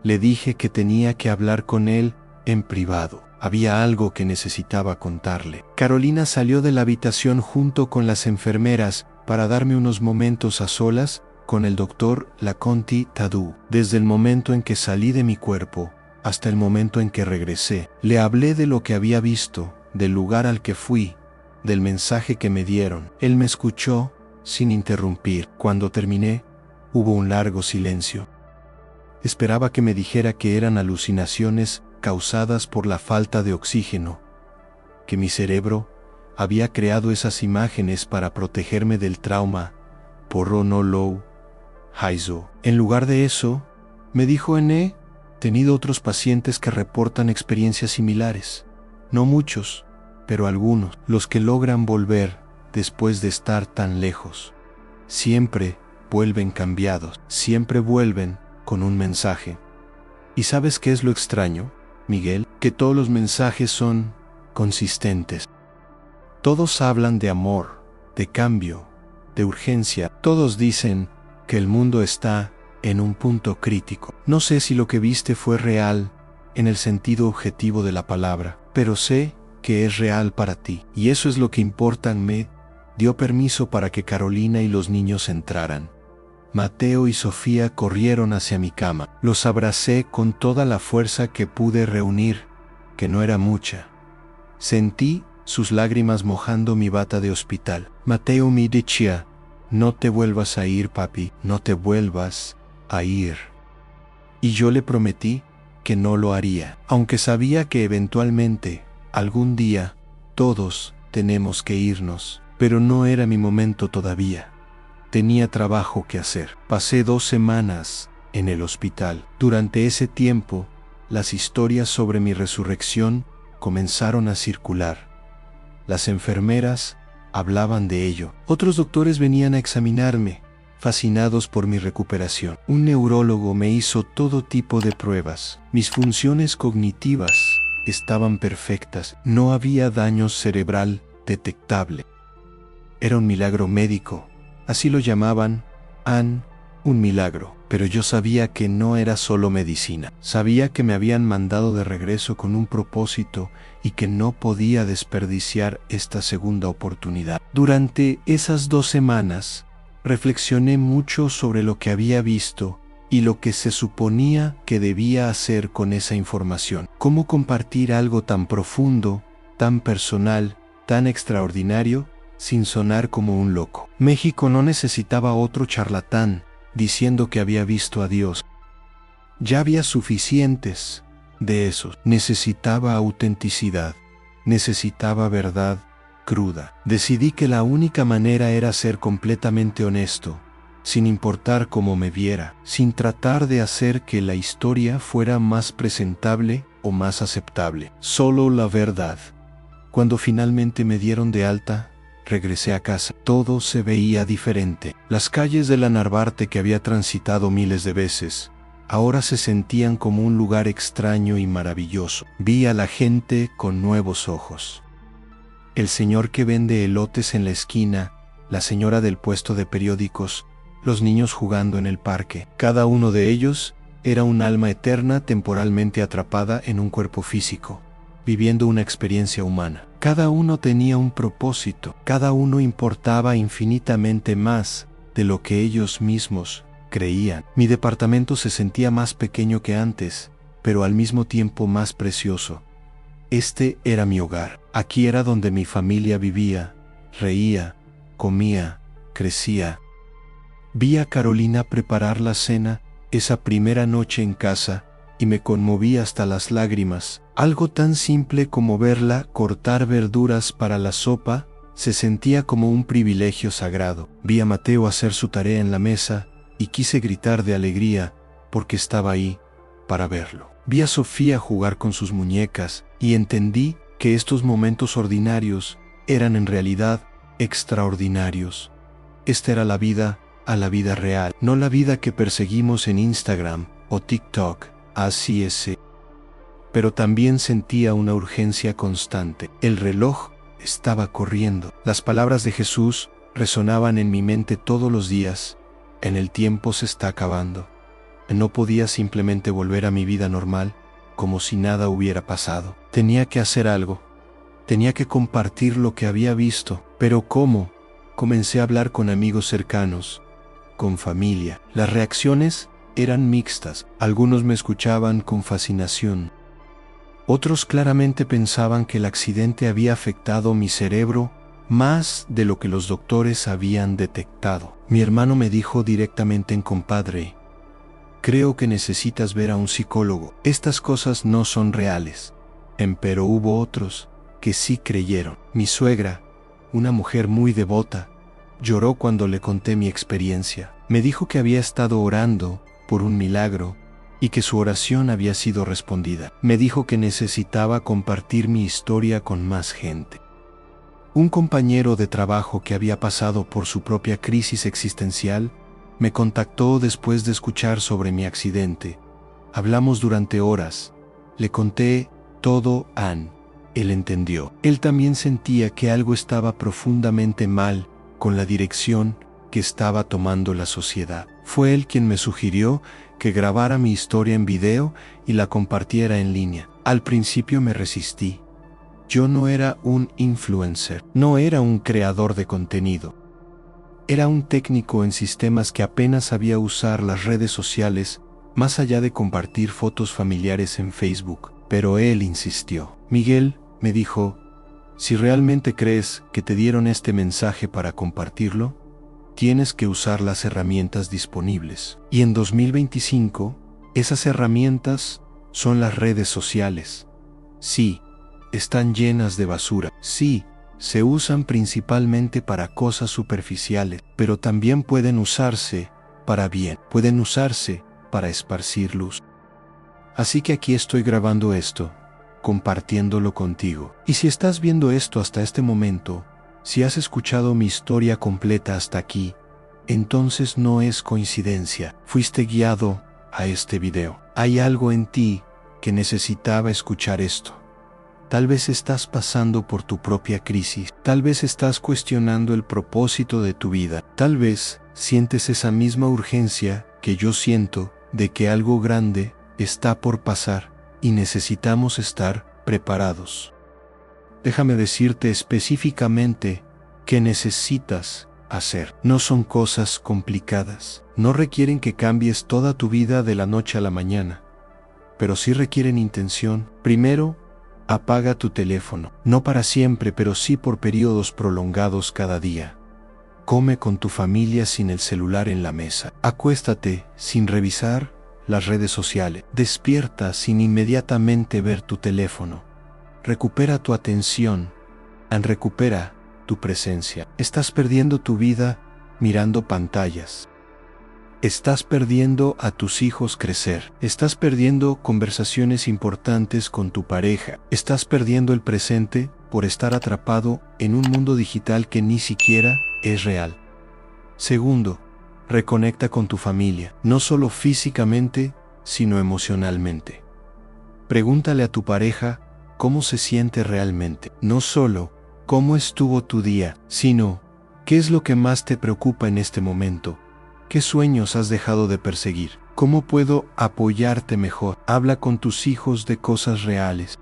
Le dije que tenía que hablar con él en privado. Había algo que necesitaba contarle. Carolina salió de la habitación junto con las enfermeras para darme unos momentos a solas con el doctor Laconti Tadou. Desde el momento en que salí de mi cuerpo hasta el momento en que regresé, le hablé de lo que había visto, del lugar al que fui, del mensaje que me dieron. Él me escuchó sin interrumpir. Cuando terminé, hubo un largo silencio. Esperaba que me dijera que eran alucinaciones causadas por la falta de oxígeno, que mi cerebro había creado esas imágenes para protegerme del trauma por Ronolou Haizo. En lugar de eso, me dijo, he tenido otros pacientes que reportan experiencias similares. No muchos, pero algunos, los que logran volver después de estar tan lejos. Siempre vuelven cambiados, siempre vuelven con un mensaje. ¿Y sabes qué es lo extraño, Miguel? Que todos los mensajes son consistentes. Todos hablan de amor, de cambio, de urgencia. Todos dicen que el mundo está en un punto crítico. No sé si lo que viste fue real en el sentido objetivo de la palabra, pero sé que es real para ti. Y eso es lo que importa. Me dio permiso para que Carolina y los niños entraran. Mateo y Sofía corrieron hacia mi cama. Los abracé con toda la fuerza que pude reunir, que no era mucha. Sentí sus lágrimas mojando mi bata de hospital. Mateo me decía, no te vuelvas a ir, papi, no te vuelvas a ir. Y yo le prometí que no lo haría, aunque sabía que eventualmente, algún día, todos tenemos que irnos, pero no era mi momento todavía. Tenía trabajo que hacer. Pasé 2 semanas en el hospital. Durante ese tiempo, las historias sobre mi resurrección comenzaron a circular. Las enfermeras hablaban de ello. Otros doctores venían a examinarme, fascinados por mi recuperación. Un neurólogo me hizo todo tipo de pruebas. Mis funciones cognitivas estaban perfectas. No había daño cerebral detectable. Era un milagro médico. Así lo llamaban, un milagro. Pero yo sabía que no era solo medicina. Sabía que me habían mandado de regreso con un propósito y que no podía desperdiciar esta segunda oportunidad. Durante esas 2 semanas, reflexioné mucho sobre lo que había visto y lo que se suponía que debía hacer con esa información. Cómo compartir algo tan profundo, tan personal, tan extraordinario, sin sonar como un loco. México no necesitaba otro charlatán diciendo que había visto a Dios. Ya había suficientes de esos. Necesitaba autenticidad, necesitaba verdad cruda. Decidí que la única manera era ser completamente honesto, sin importar cómo me viera, sin tratar de hacer que la historia fuera más presentable o más aceptable. Solo la verdad. Cuando finalmente me dieron de alta, regresé a casa. Todo se veía diferente. Las calles de la Narvarte que había transitado miles de veces ahora se sentían como un lugar extraño y maravilloso. Vi a la gente con nuevos ojos. El señor que vende elotes en la esquina, la señora del puesto de periódicos, los niños jugando en el parque. Cada uno de ellos era un alma eterna temporalmente atrapada en un cuerpo físico, viviendo una experiencia humana. Cada uno tenía un propósito, cada uno importaba infinitamente más de lo que ellos mismos creían. Mi departamento se sentía más pequeño que antes, pero al mismo tiempo más precioso. Este era mi hogar. Aquí era donde mi familia vivía, reía, comía, crecía. Vi a Carolina preparar la cena esa primera noche en casa y me conmoví hasta las lágrimas. Algo tan simple como verla cortar verduras para la sopa se sentía como un privilegio sagrado. Vi a Mateo hacer su tarea en la mesa y quise gritar de alegría porque estaba ahí para verlo. Vi a Sofía jugar con sus muñecas y entendí que estos momentos ordinarios eran en realidad extraordinarios. Esta era la vida a la vida real, no la vida que perseguimos en Instagram o TikTok. Así es. Pero también sentía una urgencia constante. El reloj estaba corriendo. Las palabras de Jesús resonaban en mi mente todos los días. En el tiempo se está acabando. No podía simplemente volver a mi vida normal, como si nada hubiera pasado. Tenía que hacer algo. Tenía que compartir lo que había visto. ¿Pero cómo? Comencé a hablar con amigos cercanos, con familia. Las reacciones eran mixtas. Algunos me escuchaban con fascinación. Otros claramente pensaban que el accidente había afectado mi cerebro más de lo que los doctores habían detectado. Mi hermano me dijo directamente: compadre, creo que necesitas ver a un psicólogo. Estas cosas no son reales. Pero hubo otros que sí creyeron. Mi suegra, una mujer muy devota, lloró cuando le conté mi experiencia. Me dijo que había estado orando por un milagro y que su oración había sido respondida. Me dijo que necesitaba compartir mi historia con más gente. Un compañero de trabajo que había pasado por su propia crisis existencial me contactó después de escuchar sobre mi accidente. Hablamos durante horas. Le conté todo a Ann. Él entendió. Él también sentía que algo estaba profundamente mal con la dirección que estaba tomando la sociedad. Fue él quien me sugirió que grabara mi historia en video y la compartiera en línea. Al principio me resistí. Yo no era un influencer, no era un creador de contenido. Era un técnico en sistemas que apenas sabía usar las redes sociales más allá de compartir fotos familiares en Facebook. Pero él insistió. Miguel, me dijo, si realmente crees que te dieron este mensaje para compartirlo, tienes que usar las herramientas disponibles. Y en 2025, esas herramientas son las redes sociales. Sí, están llenas de basura. Sí, se usan principalmente para cosas superficiales, pero también pueden usarse para bien. Pueden usarse para esparcir luz. Así que aquí estoy grabando esto, compartiéndolo contigo. Y si estás viendo esto hasta este momento, si has escuchado mi historia completa hasta aquí, entonces no es coincidencia. Fuiste guiado a este video. Hay algo en ti que necesitaba escuchar esto. Tal vez estás pasando por tu propia crisis. Tal vez estás cuestionando el propósito de tu vida. Tal vez sientes esa misma urgencia que yo siento de que algo grande está por pasar y necesitamos estar preparados. Déjame decirte específicamente qué necesitas hacer. No son cosas complicadas. No requieren que cambies toda tu vida de la noche a la mañana, pero sí requieren intención. Primero, apaga tu teléfono. No para siempre, pero sí por periodos prolongados cada día. Come con tu familia sin el celular en la mesa. Acuéstate sin revisar las redes sociales. Despierta sin inmediatamente ver tu teléfono. Recupera tu atención. Recupera tu presencia. Estás perdiendo tu vida mirando pantallas. Estás perdiendo a tus hijos crecer. Estás perdiendo conversaciones importantes con tu pareja. Estás perdiendo el presente por estar atrapado en un mundo digital que ni siquiera es real. Segundo, reconecta con tu familia, no solo físicamente, sino emocionalmente. Pregúntale a tu pareja cómo se siente realmente. No solo cómo estuvo tu día, sino qué es lo que más te preocupa en este momento. ¿Qué sueños has dejado de perseguir? ¿Cómo puedo apoyarte mejor? Habla con tus hijos de cosas reales.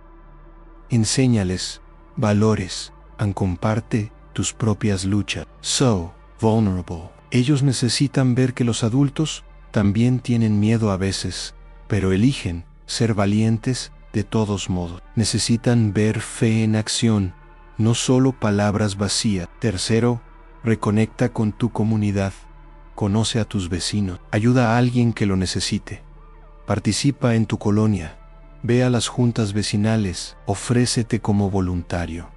Enséñales valores y comparte tus propias luchas. So vulnerable. Ellos necesitan ver que los adultos también tienen miedo a veces, pero eligen ser valientes de todos modos. Necesitan ver fe en acción, no solo palabras vacías. Tercero, reconecta con tu comunidad. Conoce a tus vecinos. Ayuda a alguien que lo necesite. Participa en tu colonia. Ve a las juntas vecinales. Ofrécete como voluntario.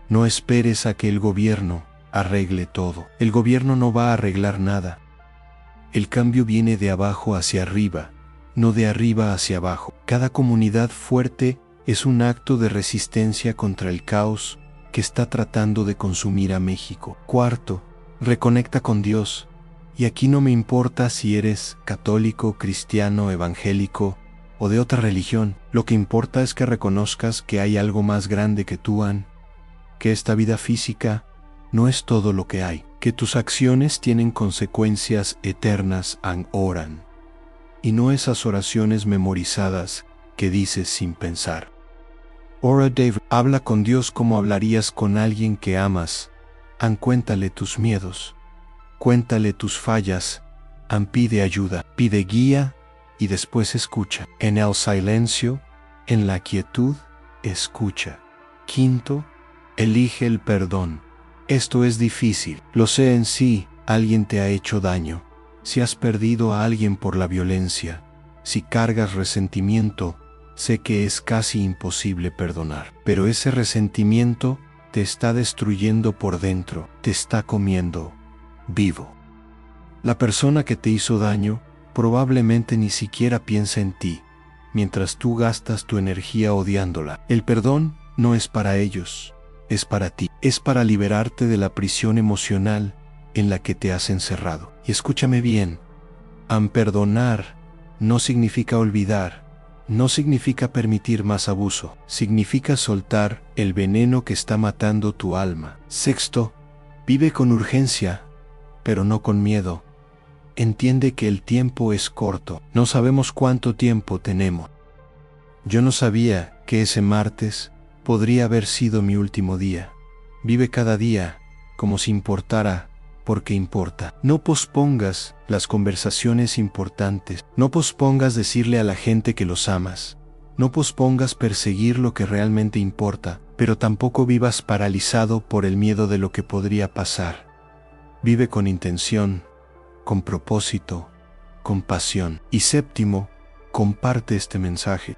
No esperes a que el gobierno arregle todo. El gobierno no va a arreglar nada. El cambio viene de abajo hacia arriba, no de arriba hacia abajo. Cada comunidad fuerte es un acto de resistencia contra el caos que está tratando de consumir a México. Cuarto, reconecta con Dios. Y aquí no me importa si eres católico, cristiano, evangélico o de otra religión. Lo que importa es que reconozcas que hay algo más grande que tú, que esta vida física no es todo lo que hay, que tus acciones tienen consecuencias eternas oran. Y no esas oraciones memorizadas que dices sin pensar. Ora David, habla con Dios como hablarías con alguien que amas. Cuéntale tus miedos, cuéntale tus fallas, pide ayuda, pide guía y después escucha. En el silencio, en la quietud, escucha. Quinto, elige el perdón. Esto es difícil, lo sé. En sí, alguien te ha hecho daño. Si has perdido a alguien por la violencia, si cargas resentimiento, sé que es casi imposible perdonar. Pero ese resentimiento te está destruyendo por dentro, te está comiendo vivo. La persona que te hizo daño probablemente ni siquiera piensa en ti, mientras tú gastas tu energía odiándola. El perdón no es para ellos, es para ti. Es para liberarte de la prisión emocional en la que te has encerrado. Y escúchame bien, perdonar no significa olvidar, no significa permitir más abuso, significa soltar el veneno que está matando tu alma. Sexto, vive con urgencia, pero no con miedo. Entiende que el tiempo es corto, no sabemos cuánto tiempo tenemos. Yo no sabía que ese martes podría haber sido mi último día. Vive cada día como si importara, porque importa. No pospongas las conversaciones importantes. No pospongas decirle a la gente que los amas. No pospongas perseguir lo que realmente importa, pero tampoco vivas paralizado por el miedo de lo que podría pasar. Vive con intención, con propósito, con pasión. Y séptimo, comparte este mensaje.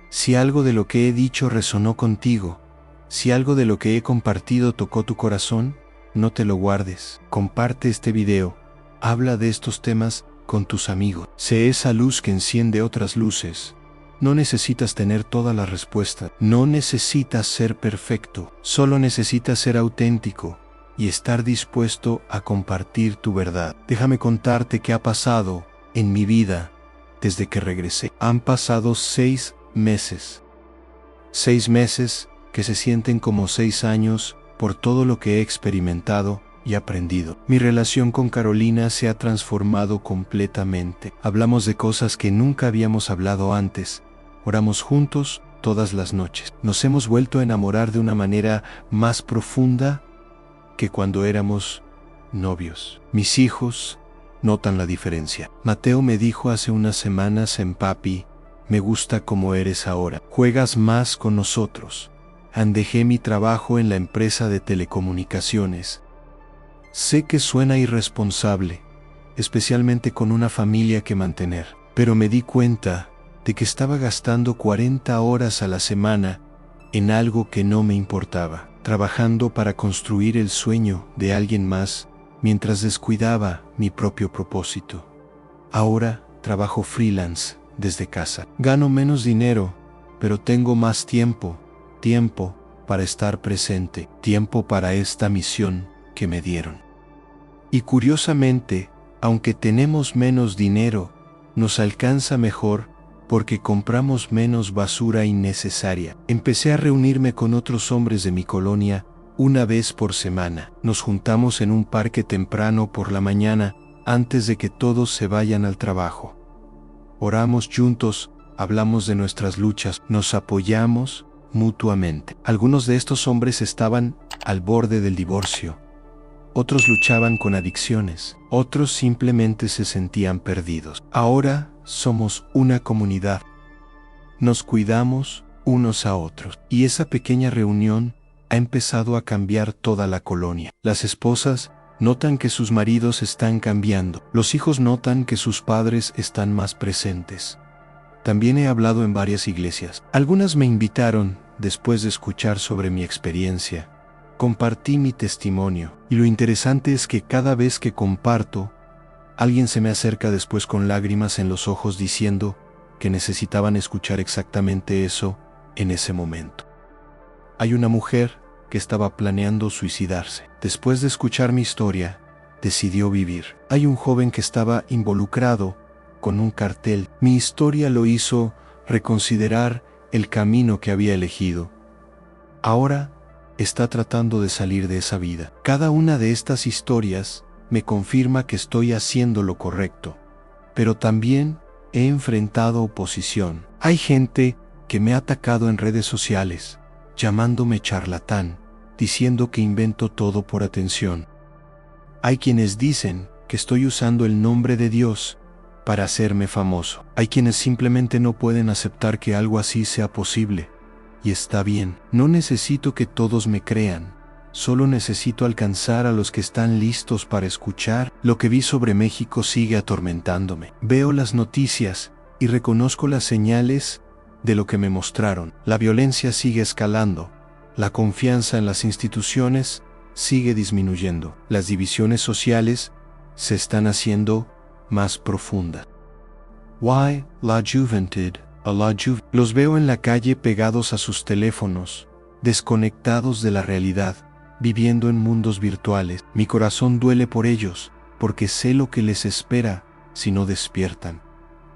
Si algo de lo que he dicho resonó contigo, si algo de lo que he compartido tocó tu corazón, no te lo guardes. Comparte este video. Habla de estos temas con tus amigos. Sé esa luz que enciende otras luces. No necesitas tener todas las respuestas. No necesitas ser perfecto. Solo necesitas ser auténtico y estar dispuesto a compartir tu verdad. Déjame contarte qué ha pasado en mi vida desde que regresé. Han pasado 6 meses. 6 meses que se sienten como 6 años por todo lo que he experimentado y aprendido. Mi relación con Carolina se ha transformado completamente. Hablamos de cosas que nunca habíamos hablado antes. Oramos juntos todas las noches. Nos hemos vuelto a enamorar de una manera más profunda que cuando éramos novios. Mis hijos notan la diferencia. Mateo me dijo hace unas semanas papi, me gusta como eres ahora. Juegas más con nosotros. Dejé mi trabajo en la empresa de telecomunicaciones. Sé que suena irresponsable, especialmente con una familia que mantener, pero me di cuenta de que estaba gastando 40 horas a la semana en algo que no me importaba, trabajando para construir el sueño de alguien más mientras descuidaba mi propio propósito. Ahora trabajo freelance desde casa. Gano menos dinero, pero tengo más tiempo para estar presente, tiempo para esta misión que me dieron. Y curiosamente, aunque tenemos menos dinero, nos alcanza mejor porque compramos menos basura innecesaria. Empecé a reunirme con otros hombres de mi colonia una vez por semana. Nos juntamos en un parque temprano por la mañana antes de que todos se vayan al trabajo. Oramos juntos, hablamos de nuestras luchas, nos apoyamos mutuamente. Algunos de estos hombres estaban al borde del divorcio. Otros luchaban con adicciones. Otros simplemente se sentían perdidos. Ahora somos una comunidad. Nos cuidamos unos a otros. Y esa pequeña reunión ha empezado a cambiar toda la colonia. Las esposas notan que sus maridos están cambiando. Los hijos notan que sus padres están más presentes. También he hablado en varias iglesias. Algunas me invitaron después de escuchar sobre mi experiencia. Compartí mi testimonio. Y lo interesante es que cada vez que comparto, alguien se me acerca después con lágrimas en los ojos diciendo que necesitaban escuchar exactamente eso en ese momento. Hay una mujer que estaba planeando suicidarse. Después de escuchar mi historia, decidió vivir. Hay un joven que estaba involucrado con un cartel. Mi historia lo hizo reconsiderar el camino que había elegido. Ahora está tratando de salir de esa vida. Cada una de estas historias me confirma que estoy haciendo lo correcto, pero también he enfrentado oposición. Hay gente que me ha atacado en redes sociales, llamándome charlatán, diciendo que invento todo por atención. Hay quienes dicen que estoy usando el nombre de Dios para hacerme famoso. Hay quienes simplemente no pueden aceptar que algo así sea posible. Y está bien, no necesito que todos me crean, solo necesito alcanzar a los que están listos para escuchar. Lo que vi sobre México sigue atormentándome. Veo las noticias y reconozco las señales de lo que me mostraron. La violencia sigue escalando, la confianza en las instituciones sigue disminuyendo, las divisiones sociales se están haciendo más profundas. Why la juventud? Los veo en la calle pegados a sus teléfonos, desconectados de la realidad, viviendo en mundos virtuales. Mi corazón duele por ellos, porque sé lo que les espera si no despiertan.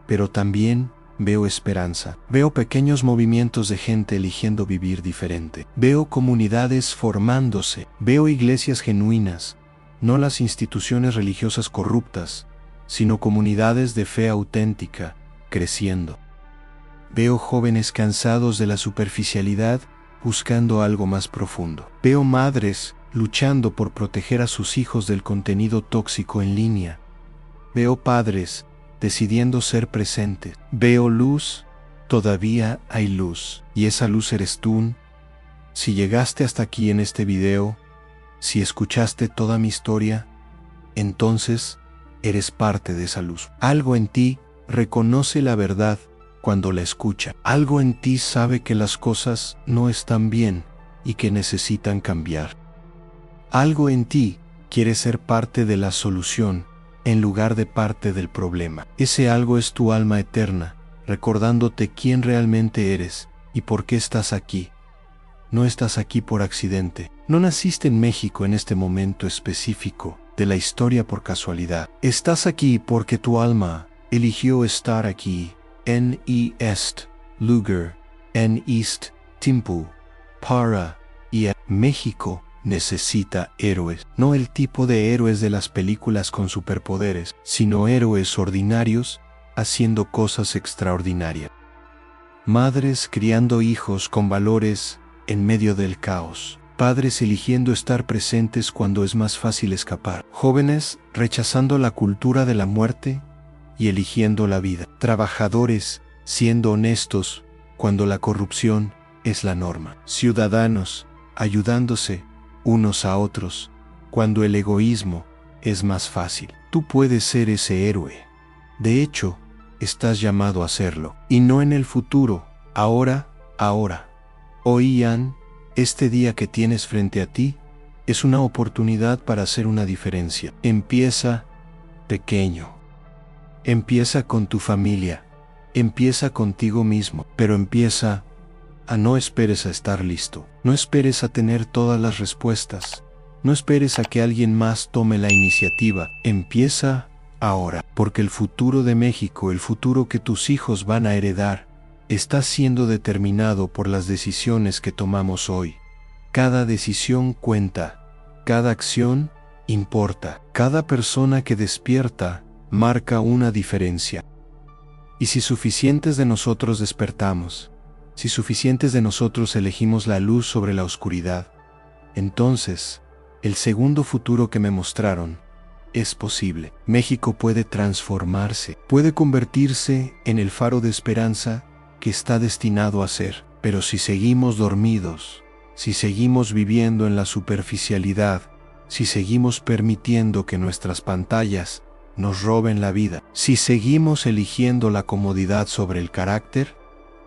Pero también veo esperanza. Veo pequeños movimientos de gente eligiendo vivir diferente. Veo comunidades formándose. Veo iglesias genuinas, no las instituciones religiosas corruptas, sino comunidades de fe auténtica, creciendo. Veo jóvenes cansados de la superficialidad, buscando algo más profundo. Veo madres luchando por proteger a sus hijos del contenido tóxico en línea. Veo padres decidiendo ser presentes. Veo luz, todavía hay luz. Y esa luz eres tú. Si llegaste hasta aquí en este video, si escuchaste toda mi historia, entonces eres parte de esa luz. Algo en ti reconoce la verdad cuando la escucha. Algo en ti sabe que las cosas no están bien y que necesitan cambiar. Algo en ti quiere ser parte de la solución en lugar de parte del problema. Ese algo es tu alma eterna, recordándote quién realmente eres y por qué estás aquí. No estás aquí por accidente. No naciste en México en este momento específico de la historia por casualidad. Estás aquí porque tu alma eligió estar aquí. En este lugar, en este tiempo, para y México necesita héroes. No el tipo de héroes de las películas con superpoderes, sino héroes ordinarios haciendo cosas extraordinarias. Madres criando hijos con valores en medio del caos. Padres eligiendo estar presentes cuando es más fácil escapar. Jóvenes rechazando la cultura de la muerte y eligiendo la vida. Trabajadores siendo honestos cuando la corrupción es la norma. Ciudadanos ayudándose unos a otros cuando el egoísmo es más fácil. Tú puedes ser ese héroe. De hecho, estás llamado a serlo. Y no en el futuro, ahora. Hoy, Ian, este día que tienes frente a ti es una oportunidad para hacer una diferencia. Empieza pequeño. Empieza con tu familia, empieza contigo mismo, pero empieza a no esperes a estar listo, no esperes a tener todas las respuestas, no esperes a que alguien más tome la iniciativa, empieza ahora, porque el futuro de México, el futuro que tus hijos van a heredar, está siendo determinado por las decisiones que tomamos hoy. Cada decisión cuenta, cada acción importa, cada persona que despierta marca una diferencia. Y si suficientes de nosotros despertamos, si suficientes de nosotros elegimos la luz sobre la oscuridad, entonces, el segundo futuro que me mostraron es posible. México puede transformarse, puede convertirse en el faro de esperanza que está destinado a ser. Pero si seguimos dormidos, si seguimos viviendo en la superficialidad, si seguimos permitiendo que nuestras pantallas nos roben la vida, si seguimos eligiendo la comodidad sobre el carácter,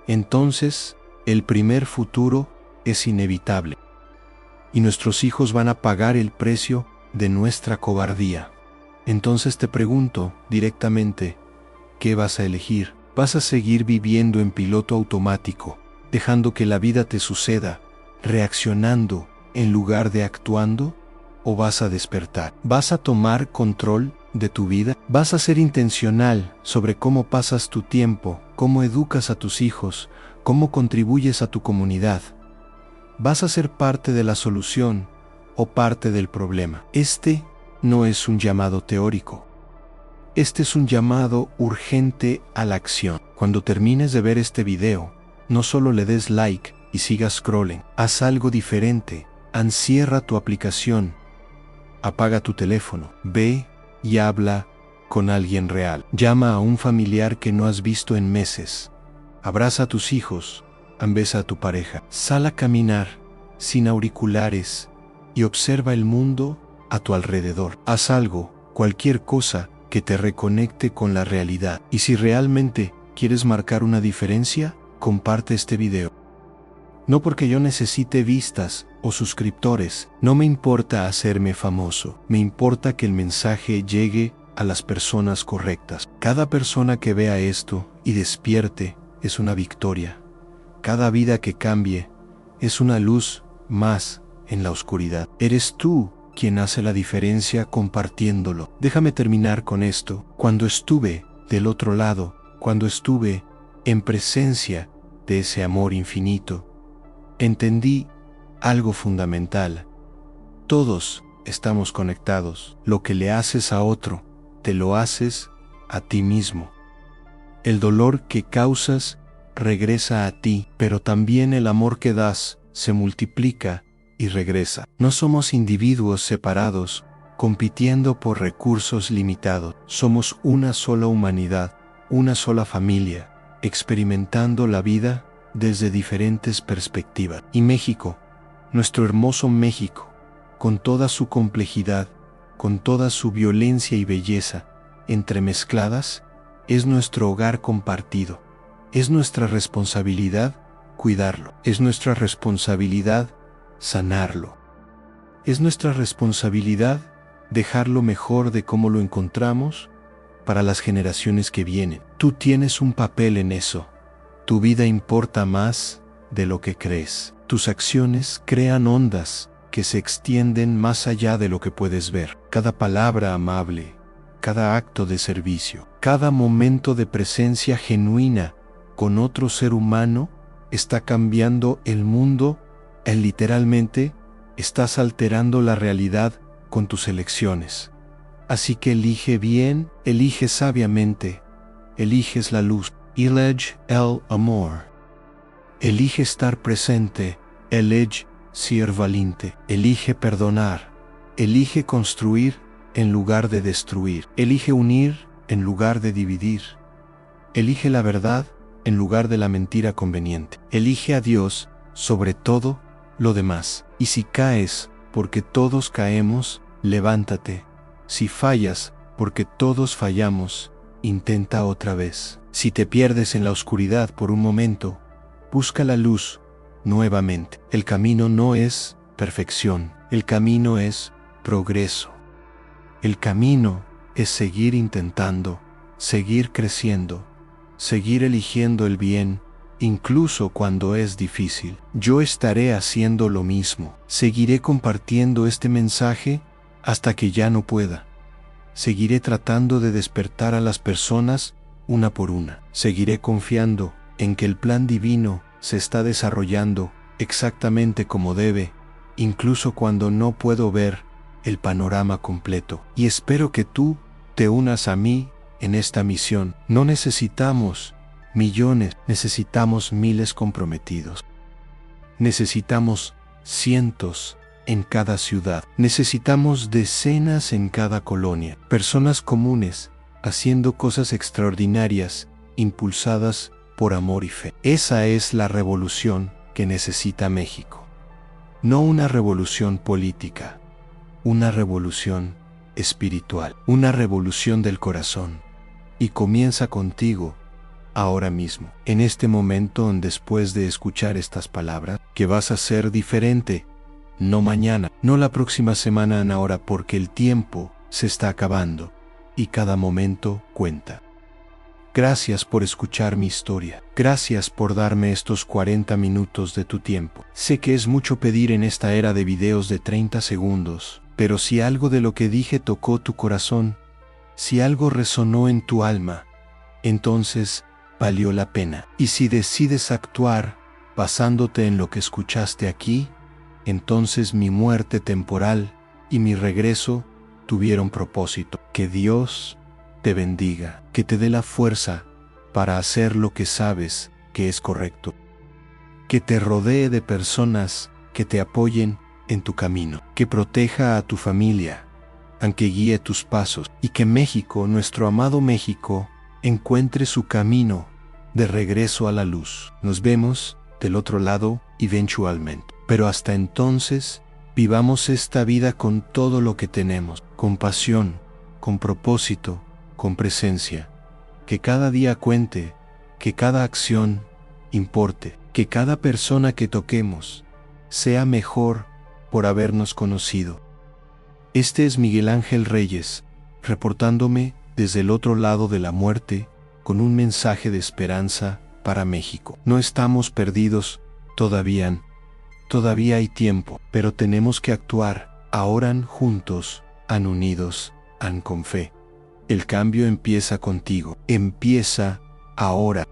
entonces el primer futuro es inevitable. Y nuestros hijos van a pagar el precio de nuestra cobardía. Entonces te pregunto directamente, ¿qué vas a elegir? ¿Vas a seguir viviendo en piloto automático, dejando que la vida te suceda, reaccionando en lugar de actuando? ¿O vas a despertar? ¿Vas a tomar control de tu vida? ¿Vas a ser intencional sobre cómo pasas tu tiempo, cómo educas a tus hijos, cómo contribuyes a tu comunidad? ¿Vas a ser parte de la solución o parte del problema? Este no es un llamado teórico. Este es un llamado urgente a la acción. Cuando termines de ver este video, no solo le des like y sigas scrolling. Haz algo diferente. Encierra tu aplicación. Apaga tu teléfono. Ve y habla con alguien real. Llama a un familiar que no has visto en meses. Abraza a tus hijos. Besa a tu pareja. Sal a caminar sin auriculares y observa el mundo a tu alrededor. Haz algo, cualquier cosa que te reconecte con la realidad. Y si realmente quieres marcar una diferencia, comparte este video. No porque yo necesite vistas o suscriptores, no me importa hacerme famoso, me importa que el mensaje llegue a las personas correctas. Cada persona que vea esto y despierte es una victoria. Cada vida que cambie es una luz más en la oscuridad. Eres tú quien hace la diferencia compartiéndolo. Déjame terminar con esto. Cuando estuve del otro lado, cuando estuve en presencia de ese amor infinito, entendí algo fundamental. Todos estamos conectados. Lo que le haces a otro, te lo haces a ti mismo. El dolor que causas regresa a ti, pero también el amor que das se multiplica y regresa. No somos individuos separados, compitiendo por recursos limitados. Somos una sola humanidad, una sola familia, experimentando la vida desde diferentes perspectivas. Y México, nuestro hermoso México, con toda su complejidad, con toda su violencia y belleza, entremezcladas, es nuestro hogar compartido. Es nuestra responsabilidad cuidarlo. Es nuestra responsabilidad sanarlo. Es nuestra responsabilidad dejarlo mejor de cómo lo encontramos para las generaciones que vienen. Tú tienes un papel en eso. Tu vida importa más de lo que crees. Tus acciones crean ondas que se extienden más allá de lo que puedes ver. Cada palabra amable, cada acto de servicio, cada momento de presencia genuina con otro ser humano está cambiando el mundo. Literalmente estás alterando la realidad con tus elecciones. Así que elige bien, elige sabiamente, eliges la luz. Elige el amor. Elige estar presente, elige ser valiente. Elige perdonar, elige construir en lugar de destruir. Elige unir en lugar de dividir. Elige la verdad en lugar de la mentira conveniente. Elige a Dios sobre todo lo demás. Y si caes, porque todos caemos, levántate. Si fallas, porque todos fallamos, intenta otra vez. Si te pierdes en la oscuridad por un momento, busca la luz nuevamente. El camino no es perfección, el camino es progreso. El camino es seguir intentando, seguir creciendo, seguir eligiendo el bien, incluso cuando es difícil. Yo estaré haciendo lo mismo. Seguiré compartiendo este mensaje hasta que ya no pueda. Seguiré tratando de despertar a las personas una por una. Seguiré confiando en que el plan divino se está desarrollando exactamente como debe, incluso cuando no puedo ver el panorama completo. Y espero que tú te unas a mí en esta misión. No necesitamos millones, necesitamos miles comprometidos. Necesitamos cientos en cada ciudad. Necesitamos decenas en cada colonia. Personas comunes haciendo cosas extraordinarias, impulsadas por amor y fe. Esa es la revolución que necesita México. No una revolución política, una revolución espiritual, una revolución del corazón. Y comienza contigo, ahora mismo, en este momento, después de escuchar estas palabras, que vas a ser diferente. No mañana, no la próxima semana, ahora, porque el tiempo se está acabando y cada momento cuenta. Gracias por escuchar mi historia. Gracias por darme estos 40 minutos de tu tiempo. Sé que es mucho pedir en esta era de videos de 30 segundos, pero si algo de lo que dije tocó tu corazón, si algo resonó en tu alma, entonces valió la pena. Y si decides actuar basándote en lo que escuchaste aquí, entonces mi muerte temporal y mi regreso tuvieron propósito. Que Dios te bendiga, que te dé la fuerza para hacer lo que sabes que es correcto. Que te rodee de personas que te apoyen en tu camino, que proteja a tu familia, aunque guíe tus pasos, y que México, nuestro amado México, encuentre su camino de regreso a la luz. Nos vemos del otro lado eventualmente. Pero hasta entonces, vivamos esta vida con todo lo que tenemos, con pasión, con propósito, con presencia. Que cada día cuente, que cada acción importe, que cada persona que toquemos sea mejor por habernos conocido. Este es Miguel Ángel Reyes, reportándome desde el otro lado de la muerte, con un mensaje de esperanza para México. No estamos perdidos todavía. Todavía hay tiempo, pero tenemos que actuar. Ahora juntos, unidos, con fe. El cambio empieza contigo. Empieza ahora.